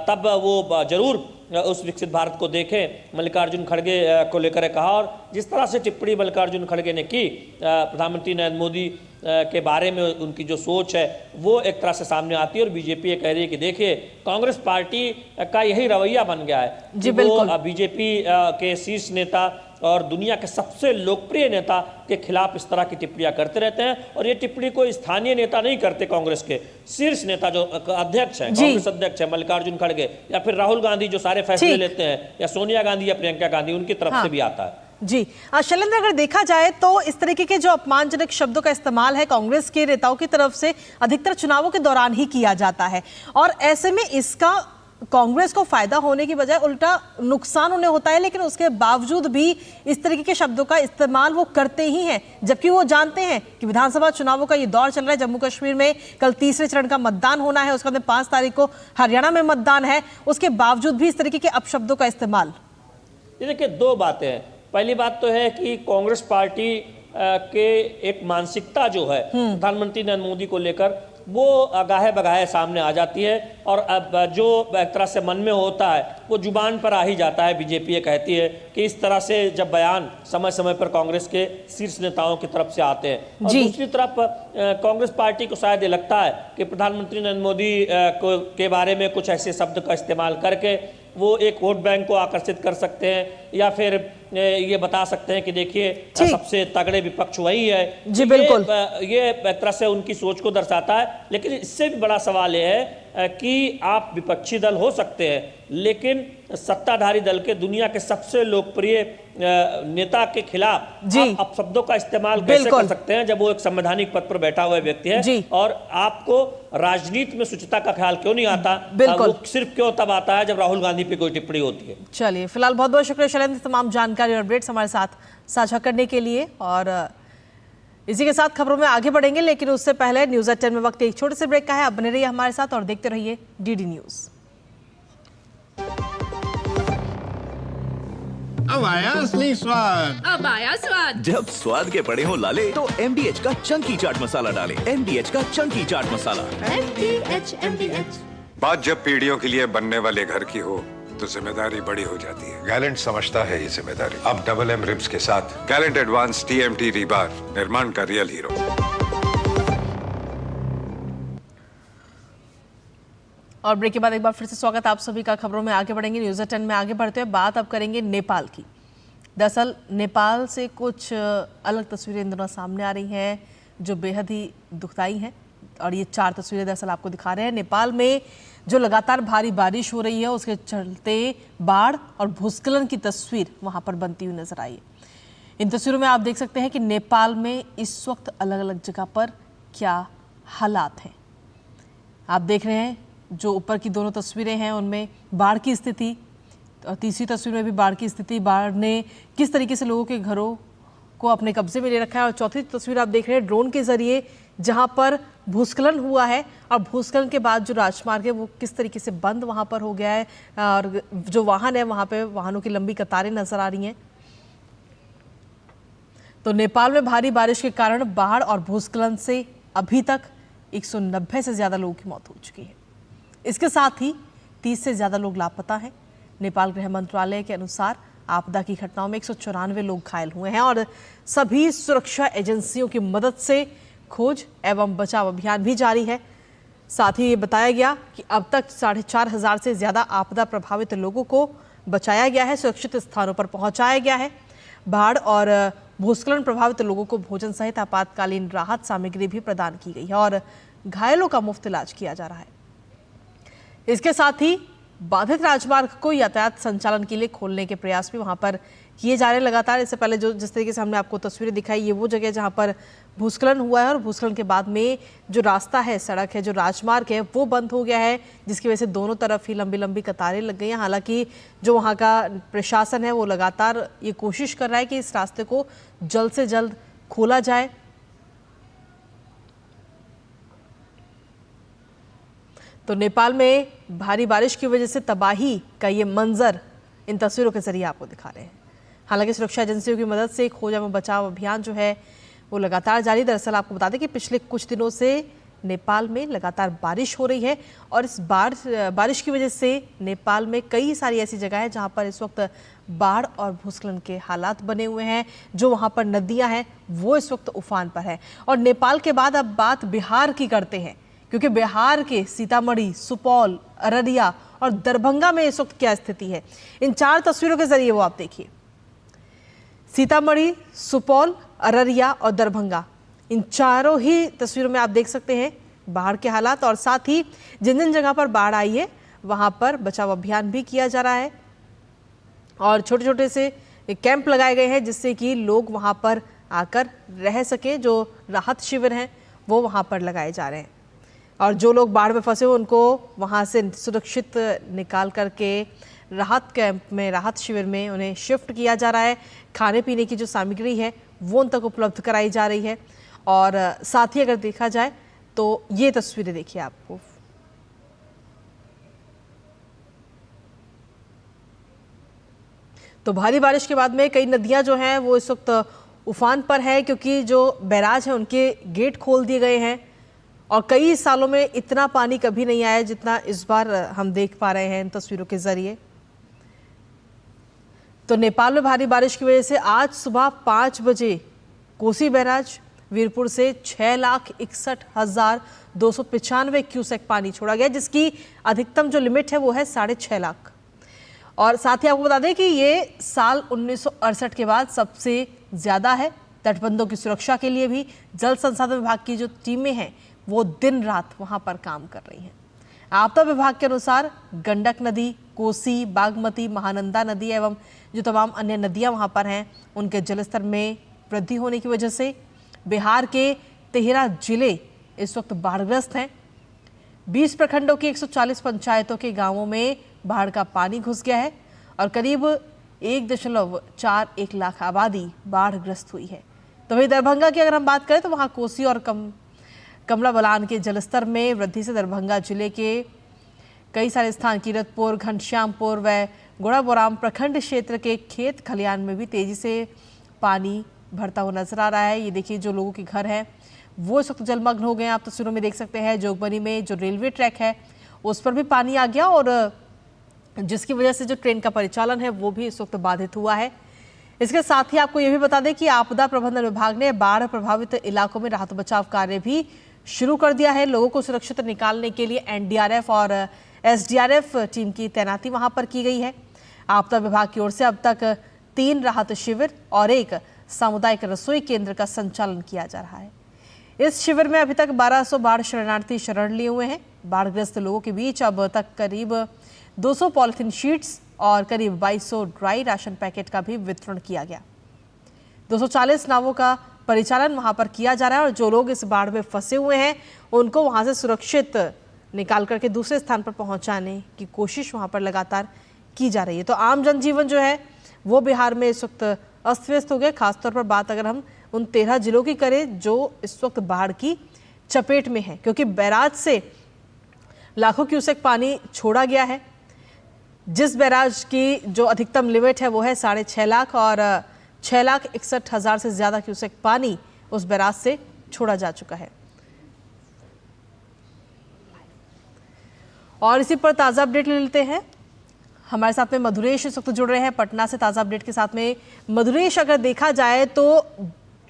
तब वो जरूर उस विकसित भारत को देखें। मल्लिकार्जुन खड़गे को लेकर कहा और जिस तरह से टिप्पणी मल्लिकार्जुन खड़गे ने की प्रधानमंत्री नरेंद्र मोदी के बारे में, उनकी जो सोच है वो एक तरह से सामने आती है। और बीजेपी ये कह रही है कि देखिए, कांग्रेस पार्टी का यही रवैया बन गया है कि वो बीजेपी के शीर्ष नेता और दुनिया के सबसे लोकप्रिय नेता के खिलाफ इस तरह की टिप्पणियां करते रहते हैं। और ये टिप्पणी कोई स्थानीय नेता नहीं करते, कांग्रेस के शीर्ष नेता जो अध्यक्ष हैं, कांग्रेस अध्यक्ष है मल्लिकार्जुन खड़गे, या फिर राहुल गांधी जो सारे फैसले लेते हैं, या सोनिया गांधी या प्रियंका गांधी, उनकी तरफ से भी आता है। जी शैलेंद्र, अगर देखा जाए तो इस तरीके के जो अपमानजनक शब्दों का इस्तेमाल है कांग्रेस के नेताओं की तरफ से अधिकतर चुनावों के दौरान ही किया जाता है और ऐसे में इसका कांग्रेस को फायदा होने की बजाय उल्टा नुकसान उन्हें होता है, लेकिन उसके बावजूद भी इस तरीके के शब्दों का इस्तेमाल वो करते ही हैं, जबकि वो जानते हैं कि विधानसभा चुनावों का ये दौर चल रहा है। जम्मू कश्मीर में कल तीसरे चरण का मतदान होना है, उसके बाद 5 तारीख को हरियाणा में मतदान है, उसके बावजूद भी इस तरीके के अपशब्दों का इस्तेमाल। ये देखिए, दो बातें हैं। पहली बात तो है कि कांग्रेस पार्टी के एक मानसिकता जो है प्रधानमंत्री नरेंद्र मोदी को लेकर, वो अगाहे बगाहे सामने आ जाती है, और अब जो एक तरह से मन में होता है वो जुबान पर आ ही जाता है। बीजेपी ये कहती है कि इस तरह से जब बयान समय समय पर कांग्रेस के शीर्ष नेताओं की तरफ से आते हैं, और दूसरी तरफ कांग्रेस पार्टी को शायद ये लगता है कि प्रधानमंत्री नरेंद्र मोदी के बारे में कुछ ऐसे शब्द का इस्तेमाल करके वो एक वोट बैंक को आकर्षित कर सकते हैं, या फिर ये बता सकते हैं कि देखिए सबसे तगड़े विपक्ष वही है। जी बिल्कुल, ये एक तरह से उनकी सोच को दर्शाता है। लेकिन इससे भी बड़ा सवाल ये है कि आप विपक्षी दल हो सकते हैं, लेकिन सत्ताधारी दल के दुनिया के सबसे लोकप्रिय नेता के खिलाफ आप अपशब्दों का इस्तेमाल कैसे कर सकते हैं, जब वो एक संवैधानिक पद पर बैठा हुआ व्यक्ति है? और आपको राजनीति में शुचिता का ख्याल क्यों नहीं आता? वो सिर्फ क्यों तब आता है जब राहुल गांधी पे कोई टिप्पणी होती है। चलिए, फिलहाल बहुत बहुत शुक्रिया शैलेंद्र, तमाम जानकारी और अपडेट्स हमारे साथ साझा करने के लिए। और इसी के साथ खबरों में आगे बढ़ेंगे, लेकिन उससे पहले न्यूज़ एट 10 में वक्त एक छोटे से ब्रेक का है। अब बने रहिए हमारे साथ और देखते रहिए डीडी न्यूज़। अब आया असली स्वाद, अब आया स्वाद। जब स्वाद के पड़े हो लाले तो MDH का चंकी चाट मसाला डालें। MDH का चंकी चाट मसाला। MDH। बात जब पीढ़ियों के लिए बनने वाले घर की हो तो जिम्मेदारी बड़ी हो जाती है। गैलेंट समझता है ये जिम्मेदारी। अब डबल M रिब्स के साथ गैलेंट एडवांस TMT रीबार, निर्माण का रियल हीरो। और ब्रेक के बाद एक बार फिर से स्वागत आप सभी का। खबरों में आगे बढ़ेंगे, न्यूज़ एट 10 में आगे बढ़ते हुए बात अब करेंगे नेपाल की। दरअसल नेपाल से कुछ अलग तस्वीरें इन दिनों सामने आ रही हैं जो बेहद ही दुखदाई हैं, और ये 4 तस्वीरें दरअसल आपको दिखा रहे हैं। नेपाल में जो लगातार भारी बारिश हो रही है, उसके चलते बाढ़ और भूस्खलन की तस्वीर वहाँ पर बनती हुई नजर आई है। इन तस्वीरों में आप देख सकते हैं कि नेपाल में इस वक्त अलग अलग जगह पर क्या हालात हैं। आप देख रहे हैं जो ऊपर की दोनों तस्वीरें हैं उनमें बाढ़ की स्थिति, और तीसरी तस्वीर में भी बाढ़ की स्थिति, बाढ़ ने किस तरीके से लोगों के घरों को अपने कब्जे में ले रखा है। और चौथी तस्वीर आप देख रहे हैं ड्रोन के जरिए, जहां पर भूस्खलन हुआ है और भूस्खलन के बाद जो राजमार्ग है वो किस तरीके से बंद वहां पर हो गया है, और जो वाहन है वहां पे वाहनों की लंबी कतारें नजर आ रही हैं। तो नेपाल में भारी बारिश के कारण बाढ़ और भूस्खलन से अभी तक 190 से ज्यादा लोगों की मौत हो चुकी है। इसके साथ ही 30 से ज्यादा लोग लापता हैं। नेपाल गृह मंत्रालय के अनुसार आपदा की घटनाओं में 194 लोग घायल हुए हैं, और सभी सुरक्षा एजेंसियों की मदद से खोज एवं बचाव अभियान भी जारी है। साथ ही ये बताया गया कि अब तक 4,500 से ज्यादा आपदा प्रभावित लोगों को बचाया गया है, सुरक्षित स्थानों पर पहुंचाया गया है। बाढ़ और भूस्खलन प्रभावित लोगों को भोजन सहित आपातकालीन राहत सामग्री भी प्रदान की गई है, और घायलों का मुफ्त इलाज किया जा रहा है। इसके साथ ही बाधित राजमार्ग को यातायात संचालन के लिए खोलने के प्रयास भी वहां पर किए जा रहे हैं लगातार। इससे पहले जो जिस तरीके से हमने आपको तस्वीरें दिखाई, ये वो जगह जहां पर भूस्खलन हुआ है, और भूस्खलन के बाद में जो रास्ता है, सड़क है, जो राजमार्ग है वो बंद हो गया है, जिसकी वजह से दोनों तरफ ही लंबी लंबी कतारें लग गई हैं। हालांकि जो वहाँ का प्रशासन है वो लगातार ये कोशिश कर रहा है कि इस रास्ते को जल्द से जल्द खोला जाए। तो नेपाल में भारी बारिश की वजह से तबाही का ये मंजर इन तस्वीरों के जरिए आपको दिखा रहे हैं। हालांकि सुरक्षा एजेंसियों की मदद से खोज एवं बचाव अभियान जो है वो लगातार जारी। दरअसल आपको बता दें कि पिछले कुछ दिनों से नेपाल में लगातार बारिश हो रही है, और इस बारिश की वजह से नेपाल में कई सारी ऐसी जगह है जहां पर इस वक्त बाढ़ और भूस्खलन के हालात बने हुए हैं। जो वहां पर नदियां हैं वो इस वक्त उफान पर है। और नेपाल के बाद अब बात बिहार की करते हैं, क्योंकि बिहार के सीतामढ़ी, सुपौल, अररिया और दरभंगा में इस वक्त क्या स्थिति है। इन 4 तस्वीरों के जरिए वो आप देखिए। सीतामढ़ी, सुपौल, अररिया और दरभंगा, इन चारों ही तस्वीरों में आप देख सकते हैं बाढ़ के हालात, और साथ ही जिन जिन जगह पर बाढ़ आई है वहां पर बचाव अभियान भी किया जा रहा है, और छोटे छोटे से कैंप लगाए गए हैं जिससे कि लोग वहां पर आकर रह सके। जो राहत शिविर हैं वो वहां पर लगाए जा रहे हैं। और जो लोग बाढ़ में फंसे हुए उनको वहां से सुरक्षित निकाल करके राहत कैंप में, राहत शिविर में उन्हें शिफ्ट किया जा रहा है। खाने पीने की जो सामग्री है वो उन तक उपलब्ध कराई जा रही है। और साथ ही अगर देखा जाए तो ये तस्वीरें देखिए आपको, तो भारी बारिश के बाद में कई नदियां जो हैं वो इस वक्त उफान पर है, क्योंकि जो बैराज हैं उनके गेट खोल दिए गए हैं और कई सालों में इतना पानी कभी नहीं आया जितना इस बार हम देख पा रहे हैं इन तस्वीरों के जरिए। तो नेपाल में भारी बारिश की वजह से आज सुबह 5 बजे कोसी बैराज वीरपुर से 6,61,295 क्यूसेक पानी छोड़ा गया, जिसकी अधिकतम जो लिमिट है वो है 6.5 लाख। और साथ ही आपको बता दें कि ये साल 1968 के बाद सबसे ज़्यादा है। तटबंधों की सुरक्षा के लिए भी जल संसाधन विभाग की जो टीमें हैं वो दिन रात वहां पर काम कर रही हैं। आपदा विभाग के अनुसार गंडक नदी, कोसी, बागमती, महानंदा नदी एवं जो तमाम अन्य नदियां वहां पर हैं उनके जलस्तर में वृद्धि होने की वजह से बिहार के 13 जिले इस वक्त बाढ़ग्रस्त हैं। 20 प्रखंडों की 140 पंचायतों के गांवों में बाढ़ का पानी घुस गया है और करीब 1.41 लाख आबादी बाढ़ग्रस्त हुई है। तो वही दरभंगा की अगर हम बात करें तो वहां कोसी और कमला बलान के जलस्तर में वृद्धि से दरभंगा जिले के कई सारे स्थान कीरतपुर, घनश्यामपुर व गुड़ाबोराम प्रखंड क्षेत्र के खेत खलियान में भी तेजी से पानी भरता हुआ नजर आ रहा है। ये देखिए जो लोगों के घर हैं वो इस वक्त जलमग्न हो गए हैं। आप तस्वीरों में देख सकते हैं जोगबनी में जो रेलवे ट्रैक है उस पर भी पानी आ गया और जिसकी वजह से जो ट्रेन का परिचालन है वो भी इस वक्त बाधित हुआ है। इसके साथ ही आपको ये भी बता दें कि आपदा प्रबंधन विभाग ने बाढ़ प्रभावित इलाकों में राहत बचाव कार्य भी शुरू कर दिया है। लोगों को सुरक्षित निकालने के लिए एनडीआरएफ और एसडीआरएफ टीम की तैनाती वहां पर की गई है। आपदा विभाग की ओर से अब तक 3 राहत शिविर और 1 सामुदायिक रसोई केंद्र का संचालन किया जा रहा है। इस शिविर में अभी तक 1200 बाढ़ शरणार्थी शरण लिए हुए हैं। बाढ़ग्रस्त लोगों के बीच अब तक करीब 200 पॉलिथीन शीट्स और करीब 2200 ड्राई राशन पैकेट का भी वितरण किया गया। 240 नावों का परिचालन वहां पर किया जा रहा है और जो लोग इस बाढ़ में फंसे हुए हैं उनको वहां से सुरक्षित निकाल करके दूसरे स्थान पर पहुंचाने की कोशिश वहां पर लगातार की जा रही है। तो आम जनजीवन जो है वो बिहार में इस वक्त अस्त व्यस्त हो गया। खासतौर पर बात अगर हम उन 13 जिलों की करें जो इस वक्त बाढ़ की चपेट में है, क्योंकि बैराज से लाखों क्यूसेक पानी छोड़ा गया है। जिस बैराज की जो अधिकतम लिमिट है वो है 6.5 लाख और 6,61,000 से ज्यादा क्यूसेक पानी उस बैराज से छोड़ा जा चुका है। और इसी पर ताज़ा अपडेट ले लेते हैं। हमारे साथ में मधुरेश इस वक्त जुड़ रहे हैं पटना से ताज़ा अपडेट के साथ में। मधुरेश, अगर देखा जाए तो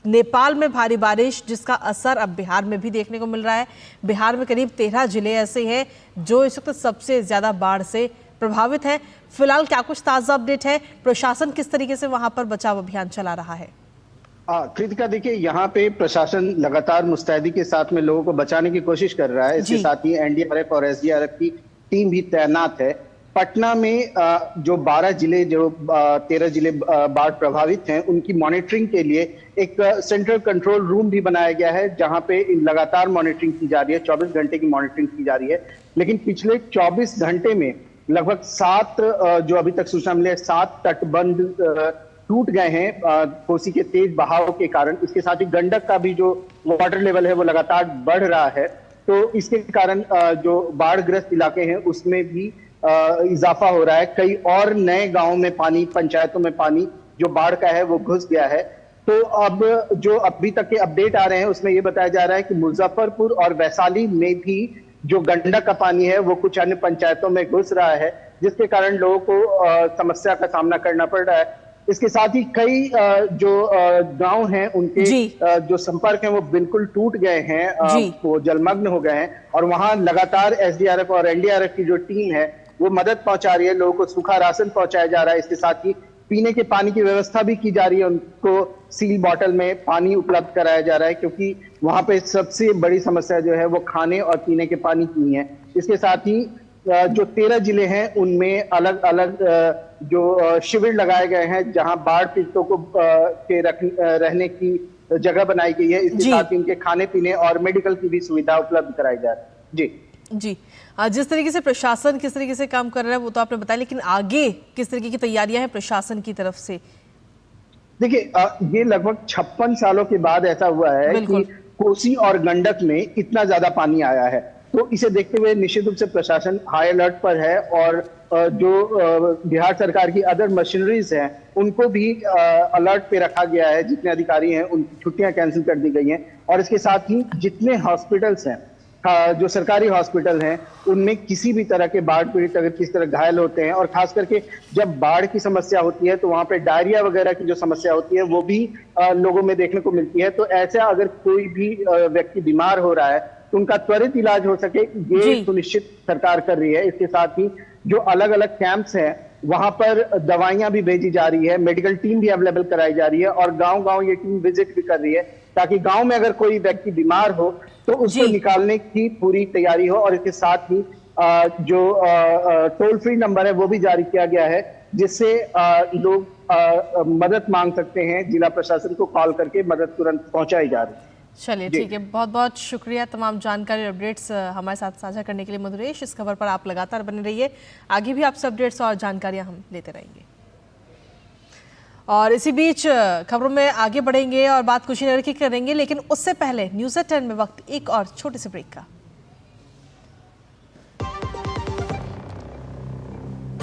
नेपाल में भारी बारिश जिसका असर अब बिहार में भी देखने को मिल रहा है। बिहार में करीब 13 जिले ऐसे हैं जो इस वक्त सबसे ज़्यादा बाढ़ से प्रभावित है। फिलहाल क्या कुछ ताज़ा अपडेट है? प्रशासन किस तरीके से वहां पर बचाव अभियान चला रहा है? कृतिका, देखिए यहाँ पे प्रशासन लगातार मुस्तैदी के साथ में लोगों को बचाने की कोशिश कर रहा है। इसके साथ ही एनडीआरएफ और एसडीआरएफ की टीम भी तैनात है। पटना में जो 12 जिले, जो 13 जिले बाढ़ प्रभावित हैं, उनकी मॉनिटरिंग के लिए एक सेंट्रल कंट्रोल रूम भी बनाया गया है जहां पे लगातार मॉनिटरिंग की जा रही है। 24 घंटे की मॉनिटरिंग की जा रही है। लेकिन पिछले 24 घंटे में लगभग 7 जो अभी तक सूचना मिली है 7 तटबंध टूट गए हैं कोसी के तेज बहाव के कारण। इसके साथ ही गंडक का भी जो वाटर लेवल है वो लगातार बढ़ रहा है। तो इसके कारण जो बाढ़ग्रस्त इलाके हैं उसमें भी इजाफा हो रहा है। कई और नए गांवों में पानी, पंचायतों में पानी जो बाढ़ का है वो घुस गया है। तो अब जो अभी तक के अपडेट आ रहे हैं उसमें ये बताया जा रहा है कि मुजफ्फरपुर और वैशाली में भी जो गंडक का पानी है वो कुछ अन्य पंचायतों में घुस रहा है, जिसके कारण लोगों को समस्या का सामना करना पड़ रहा है। इसके साथ ही कई जो गांव हैं उनके जो संपर्क हैं वो बिल्कुल टूट गए हैं, वो जलमग्न हो गए हैं और वहां लगातार एसडीआरएफ और एनडीआरएफ की जो टीम है वो मदद पहुंचा रही है। लोगों को सूखा राशन पहुंचाया जा रहा है। इसके साथ ही पीने के पानी की व्यवस्था भी की जा रही है। उनको सील बॉटल में पानी उपलब्ध कराया जा रहा है, क्योंकि वहां पे सबसे बड़ी समस्या जो है वो खाने और पीने के पानी की है। इसके साथ ही जो 13 जिले हैं उनमें अलग अलग जो शिविर लगाए गए हैं जहां बाढ़ पीड़ितों को के रहने की जगह बनाई गई है। इसके साथ ही उनके खाने पीने और मेडिकल की भी सुविधा उपलब्ध कराई जा रही है। जी जिस तरीके से प्रशासन किस तरीके से काम कर रहा है वो तो आपने बताया, लेकिन आगे किस तरीके की तैयारियां हैं प्रशासन की तरफ से? देखिए, ये लगभग 56 सालों के बाद ऐसा हुआ है कि कोसी और गंडक में इतना ज्यादा पानी आया है, तो इसे देखते हुए निश्चित रूप से प्रशासन हाई अलर्ट पर है और जो बिहार सरकार की अदर मशीनरीज हैं उनको भी अलर्ट पे रखा गया है। जितने अधिकारी हैं उनकी छुट्टियां कैंसिल कर दी गई हैं और इसके साथ ही जितने हॉस्पिटल्स हैं, जो सरकारी हॉस्पिटल हैं, उनमें किसी भी तरह के बाढ़ पीड़ित अगर किसी तरह घायल होते हैं, और खास करके जब बाढ़ की समस्या होती है तो वहां पे डायरिया वगैरह की जो समस्या होती है वो भी लोगों में देखने को मिलती है। तो ऐसा अगर कोई भी व्यक्ति बीमार हो रहा है तो उनका त्वरित इलाज हो सके, ये सुनिश्चित सरकार कर रही है। इसके साथ ही जो अलग अलग कैंप्स हैं वहां पर दवाइयां भी भेजी जा रही है, मेडिकल टीम भी अवेलेबल कराई जा रही है और गांव-गांव ये टीम विजिट भी कर रही है ताकि गांव में अगर कोई व्यक्ति बीमार हो तो उसको निकालने की पूरी तैयारी हो। और इसके साथ ही जो टोल फ्री नंबर है वो भी जारी किया गया है जिससे लोग मदद मांग सकते हैं। जिला प्रशासन को कॉल करके मदद तुरंत पहुंचाई जा रही है। चलिए ठीक है, बहुत बहुत शुक्रिया तमाम जानकारी और अपडेट्स हमारे साथ साझा करने के लिए मधुरेश। इस खबर पर आप लगातार बने रहिए, आगे भी आपसे अपडेट्स और जानकारियां हम लेते रहेंगे। और इसी बीच खबरों में आगे बढ़ेंगे और बात कुशीनगर की करेंगे, लेकिन उससे पहले न्यूज़ एट 10 में वक्त एक और छोटे से ब्रेक का।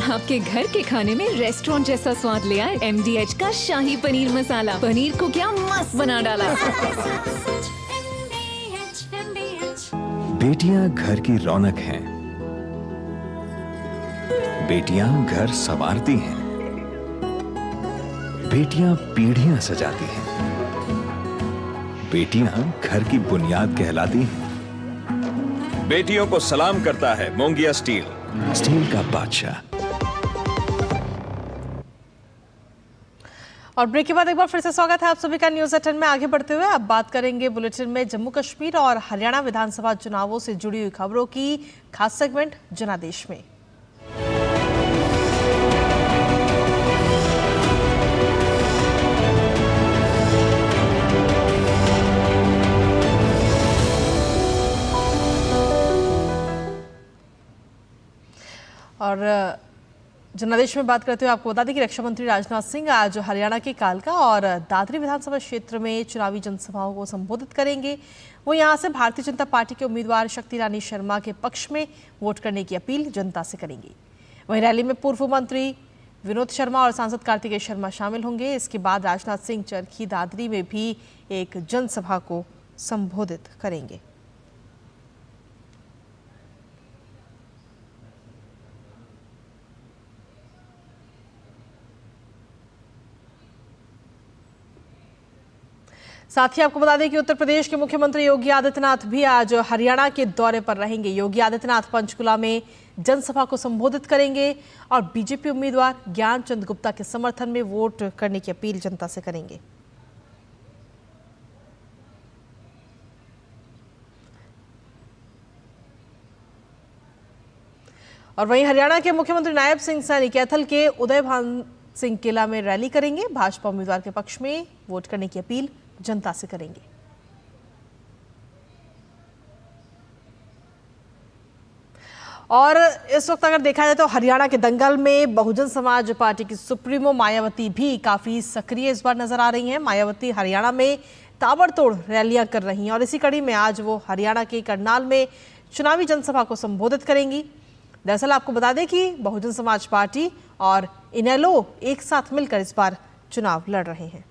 आपके घर के खाने में रेस्टोरेंट जैसा स्वाद ले आए MDH का शाही पनीर मसाला। पनीर को क्या मस्त बना डाला। बेटियां घर की रौनक हैं, बेटियां घर संवारती हैं, बेटियां पीढ़ियां सजाती हैं, बेटियां घर की बुनियाद कहलाती हैं। बेटियों को सलाम करता है मोंगिया स्टील, स्टील का बादशाह। और ब्रेक के बाद एक बार फिर से स्वागत है आप सभी का न्यूज़ एट 10 में। आगे बढ़ते हुए अब बात करेंगे बुलेटिन में जम्मू कश्मीर और हरियाणा विधानसभा चुनावों से जुड़ी हुई खबरों की खास सेगमेंट जनादेश में। और जनादेश में बात करते हुए आपको बता दें कि रक्षा मंत्री राजनाथ सिंह आज हरियाणा के कालका और दादरी विधानसभा क्षेत्र में चुनावी जनसभाओं को संबोधित करेंगे। वो यहां से भारतीय जनता पार्टी के उम्मीदवार शक्ति रानी शर्मा के पक्ष में वोट करने की अपील जनता से करेंगी। वहीं रैली में पूर्व मंत्री विनोद शर्मा और सांसद कार्तिकेय शर्मा शामिल होंगे। इसके बाद राजनाथ सिंह चरखी दादरी में भी एक जनसभा को संबोधित करेंगे। साथ ही आपको बता दें कि उत्तर प्रदेश के मुख्यमंत्री योगी आदित्यनाथ भी आज हरियाणा के दौरे पर रहेंगे। योगी आदित्यनाथ पंचकुला में जनसभा को संबोधित करेंगे और बीजेपी उम्मीदवार ज्ञानचंद गुप्ता के समर्थन में वोट करने की अपील जनता से करेंगे। और वहीं हरियाणा के मुख्यमंत्री नायब सिंह सैनी कैथल के उदय भान सिंह किला में रैली करेंगे। भाजपा उम्मीदवार के पक्ष में वोट करने की अपील जनता से करेंगे। और इस वक्त अगर देखा जाए तो हरियाणा के दंगल में बहुजन समाज पार्टी की सुप्रीमो मायावती भी काफी सक्रिय इस बार नजर आ रही हैं। मायावती हरियाणा में ताबड़तोड़ रैलियां कर रही हैं और इसी कड़ी में आज वो हरियाणा के करनाल में चुनावी जनसभा को संबोधित करेंगी। दरअसल आपको बता दें कि बहुजन समाज पार्टी और इनेलो एक साथ मिलकर इस बार चुनाव लड़ रहे हैं।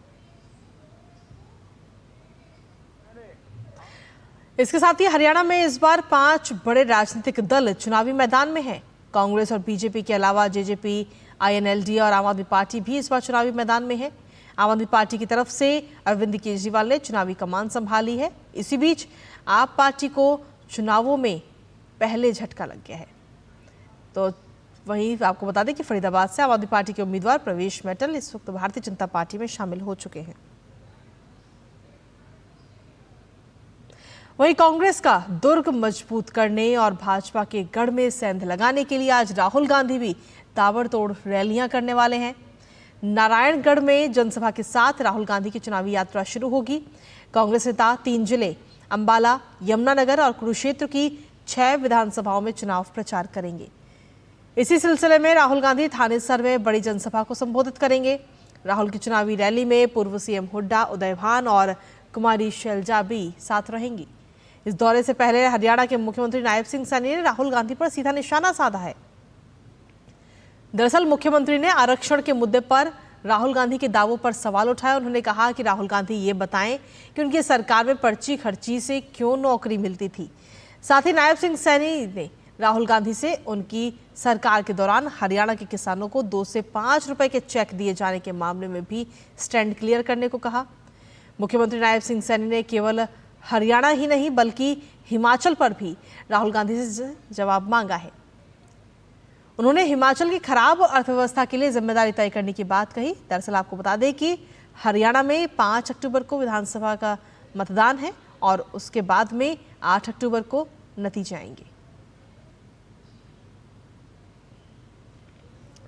इसके साथ ही हरियाणा में इस बार 5 बड़े राजनीतिक दल चुनावी मैदान में हैं। कांग्रेस और बीजेपी के अलावा जेजेपी, INLD और आम आदमी पार्टी भी इस बार चुनावी मैदान में है। आम आदमी पार्टी की तरफ से अरविंद केजरीवाल ने चुनावी कमान संभाली है। इसी बीच आप पार्टी को चुनावों में पहले झटका लग गया है। तो वहीं आपको बता दें कि फरीदाबाद से आम आदमी पार्टी के उम्मीदवार प्रवेश मेटल इस वक्त भारतीय जनता पार्टी में शामिल हो चुके हैं। वहीं कांग्रेस का दुर्ग मजबूत करने और भाजपा के गढ़ में सेंध लगाने के लिए आज राहुल गांधी भी ताबड़तोड़ रैलियां करने वाले हैं। नारायणगढ़ में जनसभा के साथ राहुल गांधी की चुनावी यात्रा शुरू होगी। कांग्रेस नेता 3 जिले अंबाला, यमुनानगर और कुरुक्षेत्र की 6 विधानसभाओं में चुनाव प्रचार करेंगे। इसी सिलसिले में राहुल गांधी थानेसर में बड़ी जनसभा को संबोधित करेंगे। राहुल की चुनावी रैली में पूर्व सीएम हुड्डा, उदय भान और कुमारी शैलजा भी साथ रहेंगी। इस दौरे से पहले हरियाणा के मुख्यमंत्री नायब सिंह सैनी ने राहुल गांधी पर सीधा निशाना साधा है। दरअसल मुख्यमंत्री ने आरक्षण के मुद्दे पर राहुल गांधी के दावों पर सवाल उठाया। उन्होंने कहा कि राहुल गांधी ये बताएं कि उनकी सरकार में पर्ची खर्ची से क्यों नौकरी मिलती थी। साथ ही नायब सिंह सैनी ने राहुल गांधी से उनकी सरकार के दौरान हरियाणा के किसानों को 2 से 5 रुपए के चेक दिए जाने के मामले में भी स्टैंड क्लियर करने को कहा। मुख्यमंत्री नायब सिंह सैनी ने केवल हरियाणा ही नहीं बल्कि हिमाचल पर भी राहुल गांधी से जवाब मांगा है। उन्होंने हिमाचल की खराब अर्थव्यवस्था के लिए जिम्मेदारी तय करने की बात कही। दरअसल आपको बता दें कि हरियाणा में 5 अक्टूबर को विधानसभा का मतदान है और उसके बाद में 8 अक्टूबर को नतीजे आएंगे।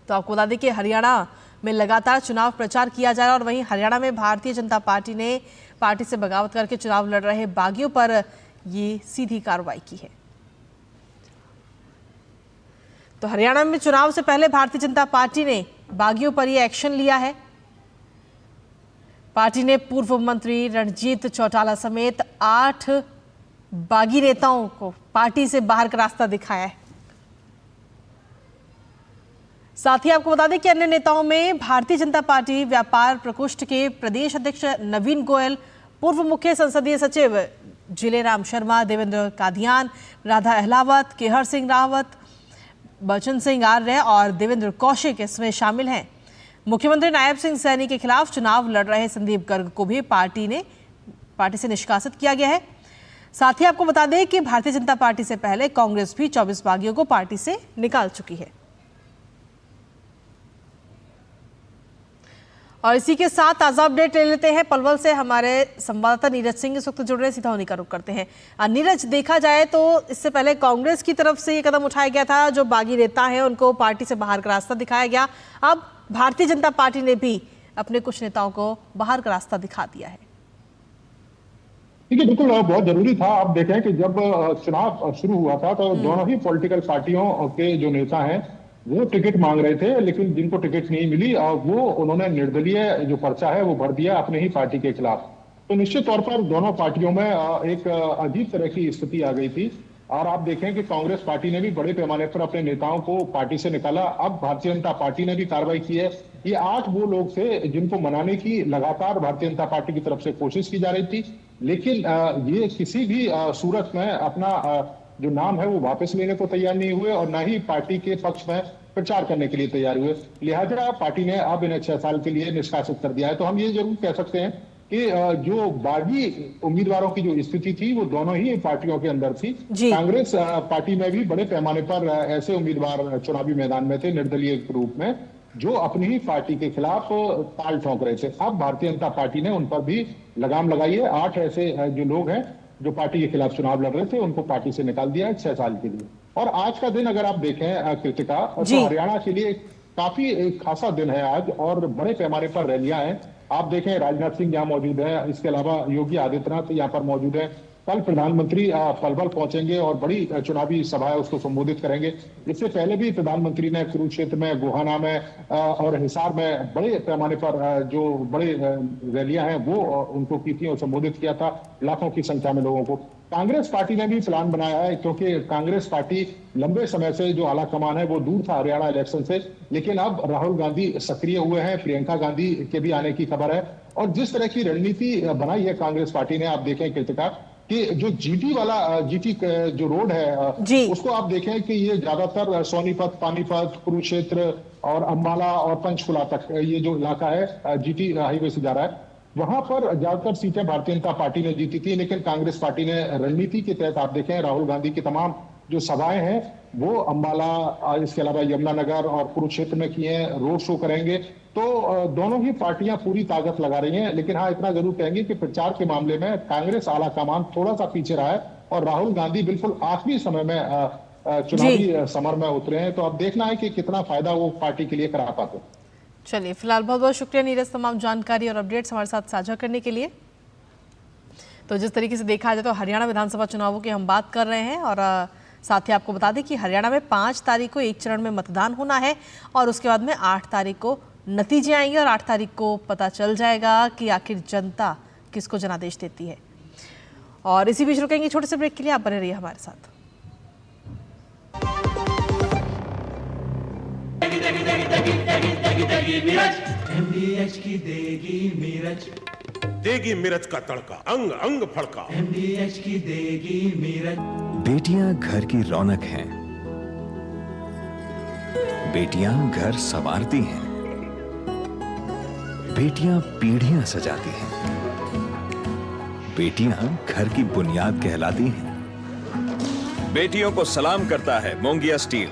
तो आपको बता दें कि हरियाणा में लगातार चुनाव प्रचार किया जा रहा है और वहीं हरियाणा में भारतीय जनता पार्टी ने पार्टी से बगावत करके चुनाव लड़ रहे बागियों पर ये सीधी कार्रवाई की है। तो हरियाणा में चुनाव से पहले भारतीय जनता पार्टी ने बागियों पर यह एक्शन लिया है। पार्टी ने पूर्व मंत्री रणजीत चौटाला समेत 8 बागी नेताओं को पार्टी से बाहर का रास्ता दिखाया है। साथ ही आपको बता दें कि अन्य नेताओं में भारतीय जनता पार्टी व्यापार प्रकोष्ठ के प्रदेश अध्यक्ष नवीन गोयल, पूर्व मुख्य संसदीय सचिव जिलेराम शर्मा, देवेंद्र कादियान, राधा अहलावत, केहर सिंह रावत, बचन सिंह आर्य और देवेंद्र कौशिक इसमें शामिल हैं। मुख्यमंत्री नायब सिंह सैनी के खिलाफ चुनाव लड़ रहे संदीप गर्ग को भी पार्टी से निष्कासित किया गया है। साथ ही आपको बता दें कि भारतीय जनता पार्टी से पहले कांग्रेस भी 24 बागियों को पार्टी से निकाल चुकी है। और इसी के साथ ताजा अपडेट ले लेते हैं पलवल से। हमारे संवाददाता नीरज सिंह इस वक्त जुड़ रहे हैं, सीधा उन्हीं का रुख करते हैं। नीरज, देखा जाए तो इससे पहले कांग्रेस की तरफ से ये कदम उठाया गया था, जो बागी नेता हैं उनको पार्टी से बाहर का रास्ता दिखाया गया। अब भारतीय जनता पार्टी ने भी अपने कुछ नेताओं को बाहर का रास्ता दिखा दिया है। ठीक है, बिल्कुल बहुत जरूरी था। आप देखें कि जब चुनाव शुरू हुआ था तो दोनों ही पॉलिटिकल पार्टियों के जो नेता हैं वो टिकट मांग रहे थे, लेकिन जिनको टिकट नहीं मिली और वो उन्होंने निर्दलीय जो पर्चा है वो भर दिया अपने ही पार्टी के खिलाफ। तो निश्चित तौर पर दोनों पार्टियों में एक अजीब तरह की स्थिति आ गई थी। और आप देखें कि कांग्रेस पार्टी ने भी बड़े पैमाने पर अपने नेताओं को पार्टी से निकाला। अब भारतीय जनता पार्टी ने भी कार्रवाई की है। ये 8 वो लोग थे जिनको मनाने की लगातार भारतीय जनता पार्टी की तरफ से कोशिश की जा रही थी, लेकिन ये किसी भी सूरत में अपना जो नाम है वो वापस लेने को तैयार नहीं हुए और ना ही पार्टी के पक्ष में प्रचार करने के लिए तैयार हुए। लिहाजा पार्टी ने अब इन्हें 6 साल के लिए निष्कासित कर दिया है। तो हम ये जरूर कह सकते हैं कि जो बागी उम्मीदवारों की जो स्थिति थी वो दोनों ही पार्टियों के अंदर थी। कांग्रेस पार्टी में भी बड़े पैमाने पर ऐसे उम्मीदवार चुनावी मैदान में थे निर्दलीय रूप में, जो अपनी ही पार्टी के खिलाफ ताल ठोंक रहे थे। अब भारतीय जनता पार्टी ने उन पर भी लगाम लगाई है। 8 ऐसे जो लोग हैं जो पार्टी के खिलाफ चुनाव लड़ रहे थे उनको पार्टी से निकाल दिया है 6 साल के लिए। और आज का दिन अगर आप देखें कृतिका, तो हरियाणा के लिए काफी एक खासा दिन है आज और बड़े पैमाने पर रैलियां हैं। आप देखें राजनाथ सिंह यहाँ मौजूद है, इसके अलावा योगी आदित्यनाथ यहाँ पर मौजूद है। कल प्रधानमंत्री पलवल पहुंचेंगे और बड़ी चुनावी सभा है उसको संबोधित करेंगे। इससे पहले भी प्रधानमंत्री ने कुरुक्षेत्र में, गोहाना में और हिसार में बड़े पैमाने पर जो बड़े रैलियां हैं वो उनको की थी और संबोधित किया था लाखों की संख्या में लोगों को। कांग्रेस पार्टी ने भी प्लान बनाया है, क्योंकि कांग्रेस पार्टी लंबे समय से जो आला कमान है वो दूर था हरियाणा इलेक्शन से, लेकिन अब राहुल गांधी सक्रिय हुए हैं, प्रियंका गांधी के भी आने की खबर है। और जिस तरह की रणनीति बनाई है कांग्रेस पार्टी ने, आप देखें कृतिका कि जो जीटी जो रोड है उसको आप देखें कि ये ज्यादातर सोनीपत, पानीपत, कुरुक्षेत्र और अंबाला और पंचकुला तक ये जो इलाका है जीटी हाईवे से जा रहा है, वहां पर ज्यादातर सीटें भारतीय जनता पार्टी ने जीती थी। लेकिन कांग्रेस पार्टी ने रणनीति के तहत आप देखें राहुल गांधी की तमाम जो सभाएं हैं वो अंबाला, इसके अलावा यमुनानगर और कुरुक्षेत्र में किए हैं, रोड शो करेंगे। तो दोनों ही पार्टियां पूरी ताकत लगा रही हैं। लेकिन हाँ, इतना जरूर कहेंगे कि प्रचार के मामले में कांग्रेस आला कमान थोड़ा सा पीछे रहा है और राहुल गांधी बिल्कुल आखिरी समय में चुनावी समर में उतरे हैं। तो अब देखना है कि कितना फायदा वो पार्टी के लिए करा पाते। चलिए, फिलहाल बहुत बहुत शुक्रिया नीरज, तमाम जानकारी और अपडेट्स हमारे साथ साझा करने के लिए। तो जिस तरीके से देखा जाए तो हरियाणा विधानसभा चुनावों की हम बात कर रहे हैं और साथ ही आपको बता दें कि हरियाणा में 5 तारीख को एक चरण में मतदान होना है और उसके बाद में 8 तारीख को नतीजे आएंगे और 8 तारीख को पता चल जाएगा कि आखिर जनता किसको जनादेश देती है। और इसी बीच रुकेंगे छोटे से ब्रेक के लिए, आप बने रहिए हमारे साथ। MDH की देगी मिर्च, देगी मिर्च का तड़का, अंग अंग फड़का। MDH की देगी मिर्च। बेटियां घर की रौनक हैं, बेटियां घर संवारती हैं, बेटियां पीढ़ियां सजाती हैं, बेटियां घर की बुनियाद कहलाती हैं। बेटियों को सलाम करता है मोंगिया स्टील,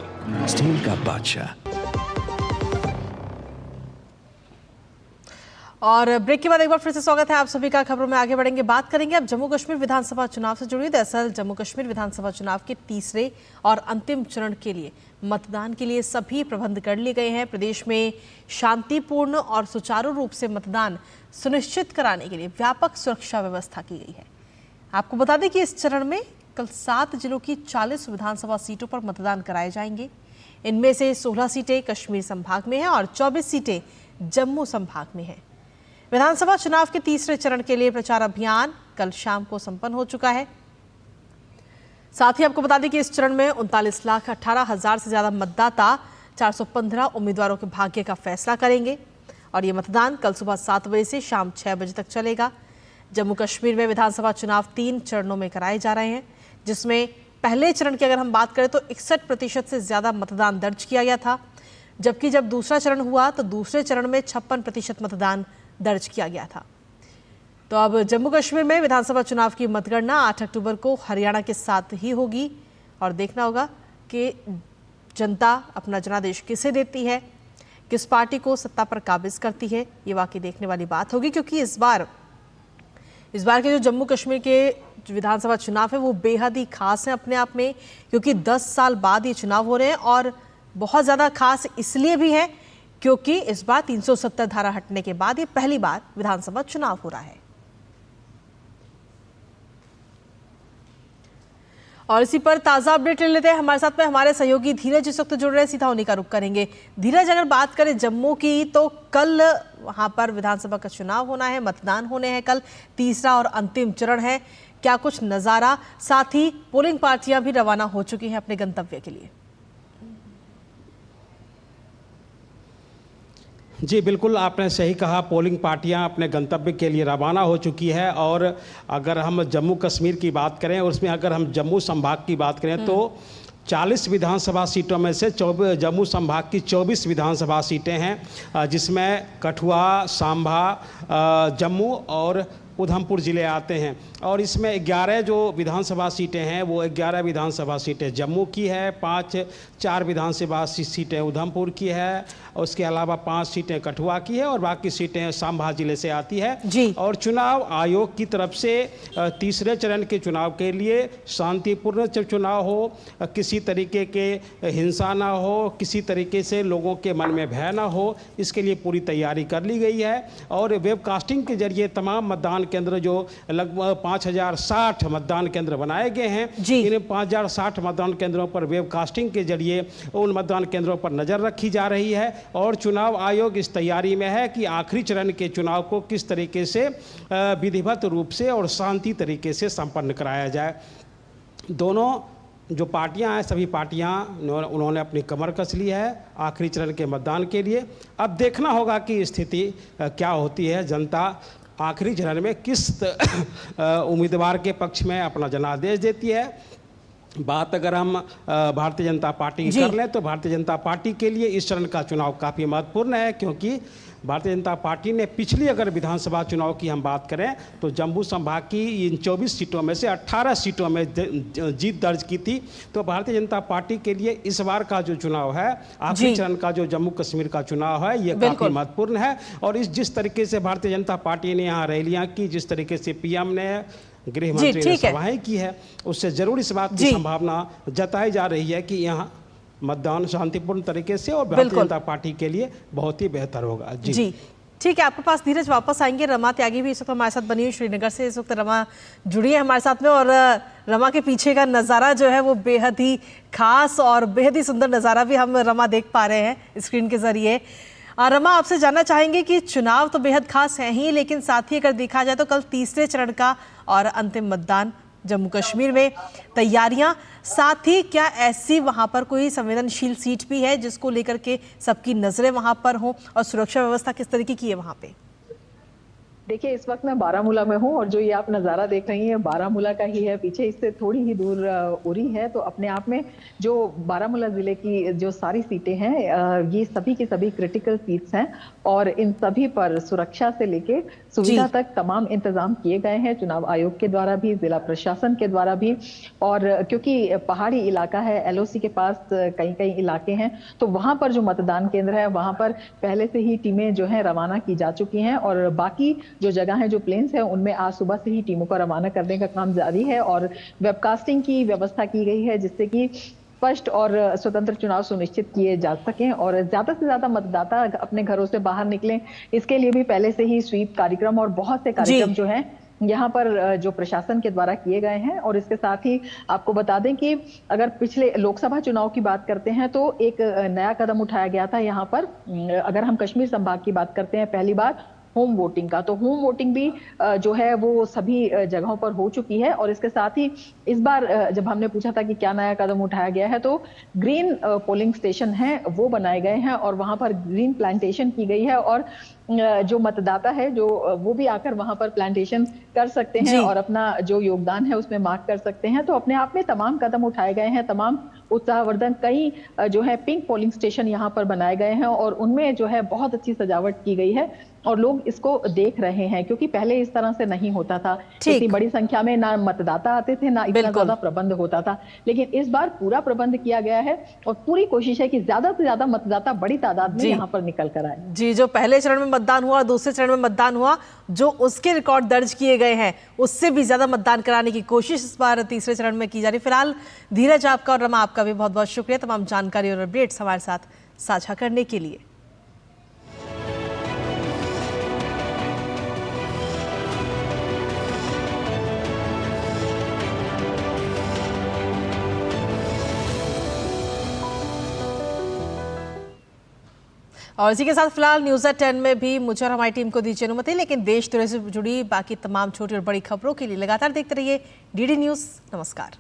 स्टील का बादशाह। और ब्रेक के बाद एक बार फिर से स्वागत है आप सभी का। खबरों में आगे बढ़ेंगे, बात करेंगे अब जम्मू कश्मीर विधानसभा चुनाव से जुड़ी। दरअसल जम्मू कश्मीर विधानसभा चुनाव के तीसरे और अंतिम चरण के लिए मतदान के लिए सभी प्रबंध कर लिए गए हैं। प्रदेश में शांतिपूर्ण और सुचारू रूप से मतदान सुनिश्चित कराने के लिए व्यापक सुरक्षा व्यवस्था की गई है। आपको बता दें कि इस चरण में कल 7 जिलों की 40 विधानसभा सीटों पर मतदान कराए जाएंगे। इनमें से 16 सीटें कश्मीर संभाग में हैं और 24 सीटें जम्मू संभाग में हैं। विधानसभा चुनाव के तीसरे चरण के लिए प्रचार अभियान कल शाम को संपन्न हो चुका है। साथ ही आपको बता दें कि इस चरण में 39,18,000 से ज्यादा मतदाता 415 उम्मीदवारों के भाग्य का फैसला करेंगे और ये मतदान कल सुबह 7 बजे से शाम 6 बजे तक चलेगा। जम्मू कश्मीर में विधानसभा चुनाव 3 चरणों में कराए जा रहे हैं, जिसमें पहले चरण की अगर हम बात करें तो 61% से ज्यादा मतदान दर्ज किया गया था, जबकि जब दूसरा चरण हुआ तो दूसरे चरण में 56% मतदान दर्ज किया गया था। तो अब जम्मू कश्मीर में विधानसभा चुनाव की मतगणना 8 अक्टूबर को हरियाणा के साथ ही होगी और देखना होगा कि जनता अपना जनादेश किसे देती है, किस पार्टी को सत्ता पर काबिज करती है। ये वाकई देखने वाली बात होगी, क्योंकि इस बार के जो जम्मू कश्मीर के विधानसभा चुनाव है वो बेहद ही खास है अपने आप में, क्योंकि 10 साल बाद ये चुनाव हो रहे हैं। और बहुत ज़्यादा खास इसलिए भी है क्योंकि इस बार 370 धारा हटने के बाद ये पहली बार विधानसभा चुनाव हो रहा है। और इसी पर ताजा अपडेट ले लेते हैं। हमारे साथ में हमारे सहयोगी धीरज इस वक्त जुड़ रहे हैं, सीधा उन्हीं का रुख करेंगे। धीरज, अगर बात करें जम्मू की तो कल वहां पर विधानसभा का चुनाव होना है, मतदान होने हैं कल, तीसरा और अंतिम चरण है। क्या कुछ नजारा, साथ ही पोलिंग पार्टियां भी रवाना हो चुकी हैं अपने गंतव्य के लिए? जी बिल्कुल, आपने सही कहा, पोलिंग पार्टियां अपने गंतव्य के लिए रवाना हो चुकी है। और अगर हम जम्मू कश्मीर की बात करें और उसमें अगर हम जम्मू संभाग की बात करें तो 40 विधानसभा सीटों में से जम्मू संभाग की 24 विधानसभा सीटें हैं, जिसमें कठुआ, सांबा, जम्मू और उधमपुर ज़िले आते हैं। और इसमें 11 जो विधानसभा सीटें हैं वो 11 विधानसभा सीटें जम्मू की है, 4 विधानसभा सीटें उधमपुर की है, उसके अलावा 5 सीटें कठुआ की है और बाकी सीटें सांबा ज़िले से आती है जी। और चुनाव आयोग की तरफ से तीसरे चरण के चुनाव के लिए शांतिपूर्ण चुनाव हो, किसी तरीके के हिंसा ना हो, किसी तरीके से लोगों के मन में भय ना हो, इसके लिए पूरी तैयारी कर ली गई है। और वेबकास्टिंग के जरिए तमाम मतदान केंद्र, जो लगभग 5060 मतदान केंद्र बनाए गए हैं, इन 5060 मतदान केंद्रों पर वेबकास्टिंग के जरिए उन मतदान केंद्रों पर नज़र रखी जा रही है। और चुनाव आयोग इस तैयारी में है कि आखिरी चरण के चुनाव को किस तरीके से विधिवत रूप से और शांति तरीके से संपन्न कराया जाए। दोनों जो पार्टियां हैं, सभी पार्टियां उन्होंने अपनी कमर कस ली है आखिरी चरण के मतदान के लिए। अब देखना होगा कि स्थिति क्या होती है, जनता आखिरी चरण में किस उम्मीदवार के पक्ष में अपना जनादेश देती है। बात अगर हम भारतीय जनता पार्टी की कर लें तो भारतीय जनता पार्टी के लिए इस चरण का चुनाव काफ़ी महत्वपूर्ण है, क्योंकि भारतीय जनता पार्टी ने पिछली अगर विधानसभा चुनाव की हम बात करें तो जम्मू संभाग की इन 24 सीटों में से 18 सीटों में जीत दर्ज की थी। तो भारतीय जनता पार्टी के लिए इस बार का जो चुनाव है, आखिरी चरण का जो जम्मू कश्मीर का चुनाव है, ये काफ़ी महत्वपूर्ण है। और जिस तरीके से भारतीय जनता पार्टी ने यहाँ रैलियाँ की, जिस तरीके से PM ने, गृह मंत्री ने सभाएं की है, उससे जरूर इस बात की संभावना जताई जा रही है कि यहाँ मतदान शांतिपूर्ण तरीके से और भारतीय जनता पार्टी के लिए बहुत ही बेहतर होगा। जी ठीक है, आपके पास धीरज वापस आएंगे। रमा त्यागी भी इस वक्त हमारे साथ बनी हुई श्रीनगर से, इस वक्त रमा जुड़ी है हमारे साथ में, और रमा के पीछे का नज़ारा जो है वो बेहद ही खास और बेहद ही सुंदर नज़ारा भी हम रमा देख पा रहे हैं स्क्रीन के जरिए। रमा, आपसे जानना चाहेंगे कि चुनाव तो बेहद खास है ही, लेकिन साथ ही अगर देखा जाए तो कल तीसरे चरण का और अंतिम मतदान जम्मू कश्मीर में, तैयारियां, साथ ही क्या ऐसी वहां पर कोई संवेदनशील सीट भी है जिसको लेकर के सबकी नजरें वहां पर हों, और सुरक्षा व्यवस्था किस तरीके की है वहां पे? देखिए, इस वक्त मैं बारामूला में हूँ और जो ये आप नज़ारा देख रही हैं बारामूला का ही है। पीछे इससे थोड़ी ही दूर उरी है। तो अपने आप में जो बारामूला ज़िले की जो सारी सीटें हैं, ये सभी की सभी क्रिटिकल सीट्स हैं और इन सभी पर सुरक्षा से लेके सुविधा तक तमाम इंतजाम किए गए हैं, चुनाव आयोग के द्वारा भी, जिला प्रशासन के द्वारा भी। और क्योंकि पहाड़ी इलाका है, LOC के पास कई इलाके हैं, तो वहाँ पर जो मतदान केंद्र है वहाँ पर पहले से ही टीमें जो है रवाना की जा चुकी हैं, और बाकी जो जगह है, जो प्लेन्स है, उनमें आज सुबह से ही टीमों को रवाना करने का काम जारी है और वेबकास्टिंग की व्यवस्था की गई है जिससे कि स्पष्ट और स्वतंत्र चुनाव सुनिश्चित किए जा सकें और ज्यादा से ज्यादा मतदाता अपने घरों से बाहर निकलें। इसके लिए भी पहले से ही स्वीप कार्यक्रम और बहुत से कार्यक्रम जो हैं यहाँ पर जो प्रशासन के द्वारा किए गए हैं। और इसके साथ ही आपको बता दें कि अगर पिछले लोकसभा चुनाव की बात करते हैं तो एक नया कदम उठाया गया था यहाँ पर। अगर हम कश्मीर संभाग की बात करते हैं, पहली बार होम वोटिंग का, तो होम वोटिंग भी जो है वो सभी जगहों पर हो चुकी है। और इसके साथ ही इस बार जब हमने पूछा था कि क्या नया कदम उठाया गया है, तो ग्रीन पोलिंग स्टेशन हैं वो बनाए गए हैं और वहां पर ग्रीन प्लांटेशन की गई है और जो मतदाता है जो वो भी आकर वहां पर प्लांटेशन कर सकते हैं और अपना जो योगदान है उसमें मार्क कर सकते हैं। तो अपने आप में तमाम कदम उठाए गए हैं, तमाम उत्साहवर्धन कई जो है पिंक पोलिंग स्टेशन यहाँ पर बनाए गए हैं और उनमें जो है बहुत अच्छी सजावट की गई है और लोग इसको देख रहे हैं, क्योंकि पहले इस तरह से नहीं होता था। इतनी बड़ी संख्या में ना मतदाता आते थे, ना इतना ज्यादा प्रबंध होता था, लेकिन इस बार पूरा प्रबंध किया गया है और पूरी कोशिश है कि ज्यादा से ज्यादा मतदाता बड़ी तादाद में यहाँ पर निकल कर आए। जी, जो पहले चरण में मतदान हुआ, दूसरे चरण में मतदान हुआ, जो उसके रिकॉर्ड दर्ज किए गए हैं उससे भी ज्यादा मतदान कराने की कोशिश इस बार तीसरे चरण में की जा रही। फिलहाल धीरज आपका और रमा आपका भी बहुत बहुत शुक्रिया तमाम जानकारी और अपडेट्स हमारे साथ साझा करने के लिए। और इसी के साथ फिलहाल न्यूज़ एट 10 में भी मुझे और हमारी टीम को दीजिए अनुमति, लेकिन देश दुनिया से जुड़ी बाकी तमाम छोटी और बड़ी खबरों के लिए लगातार देखते रहिए DD न्यूज़। नमस्कार।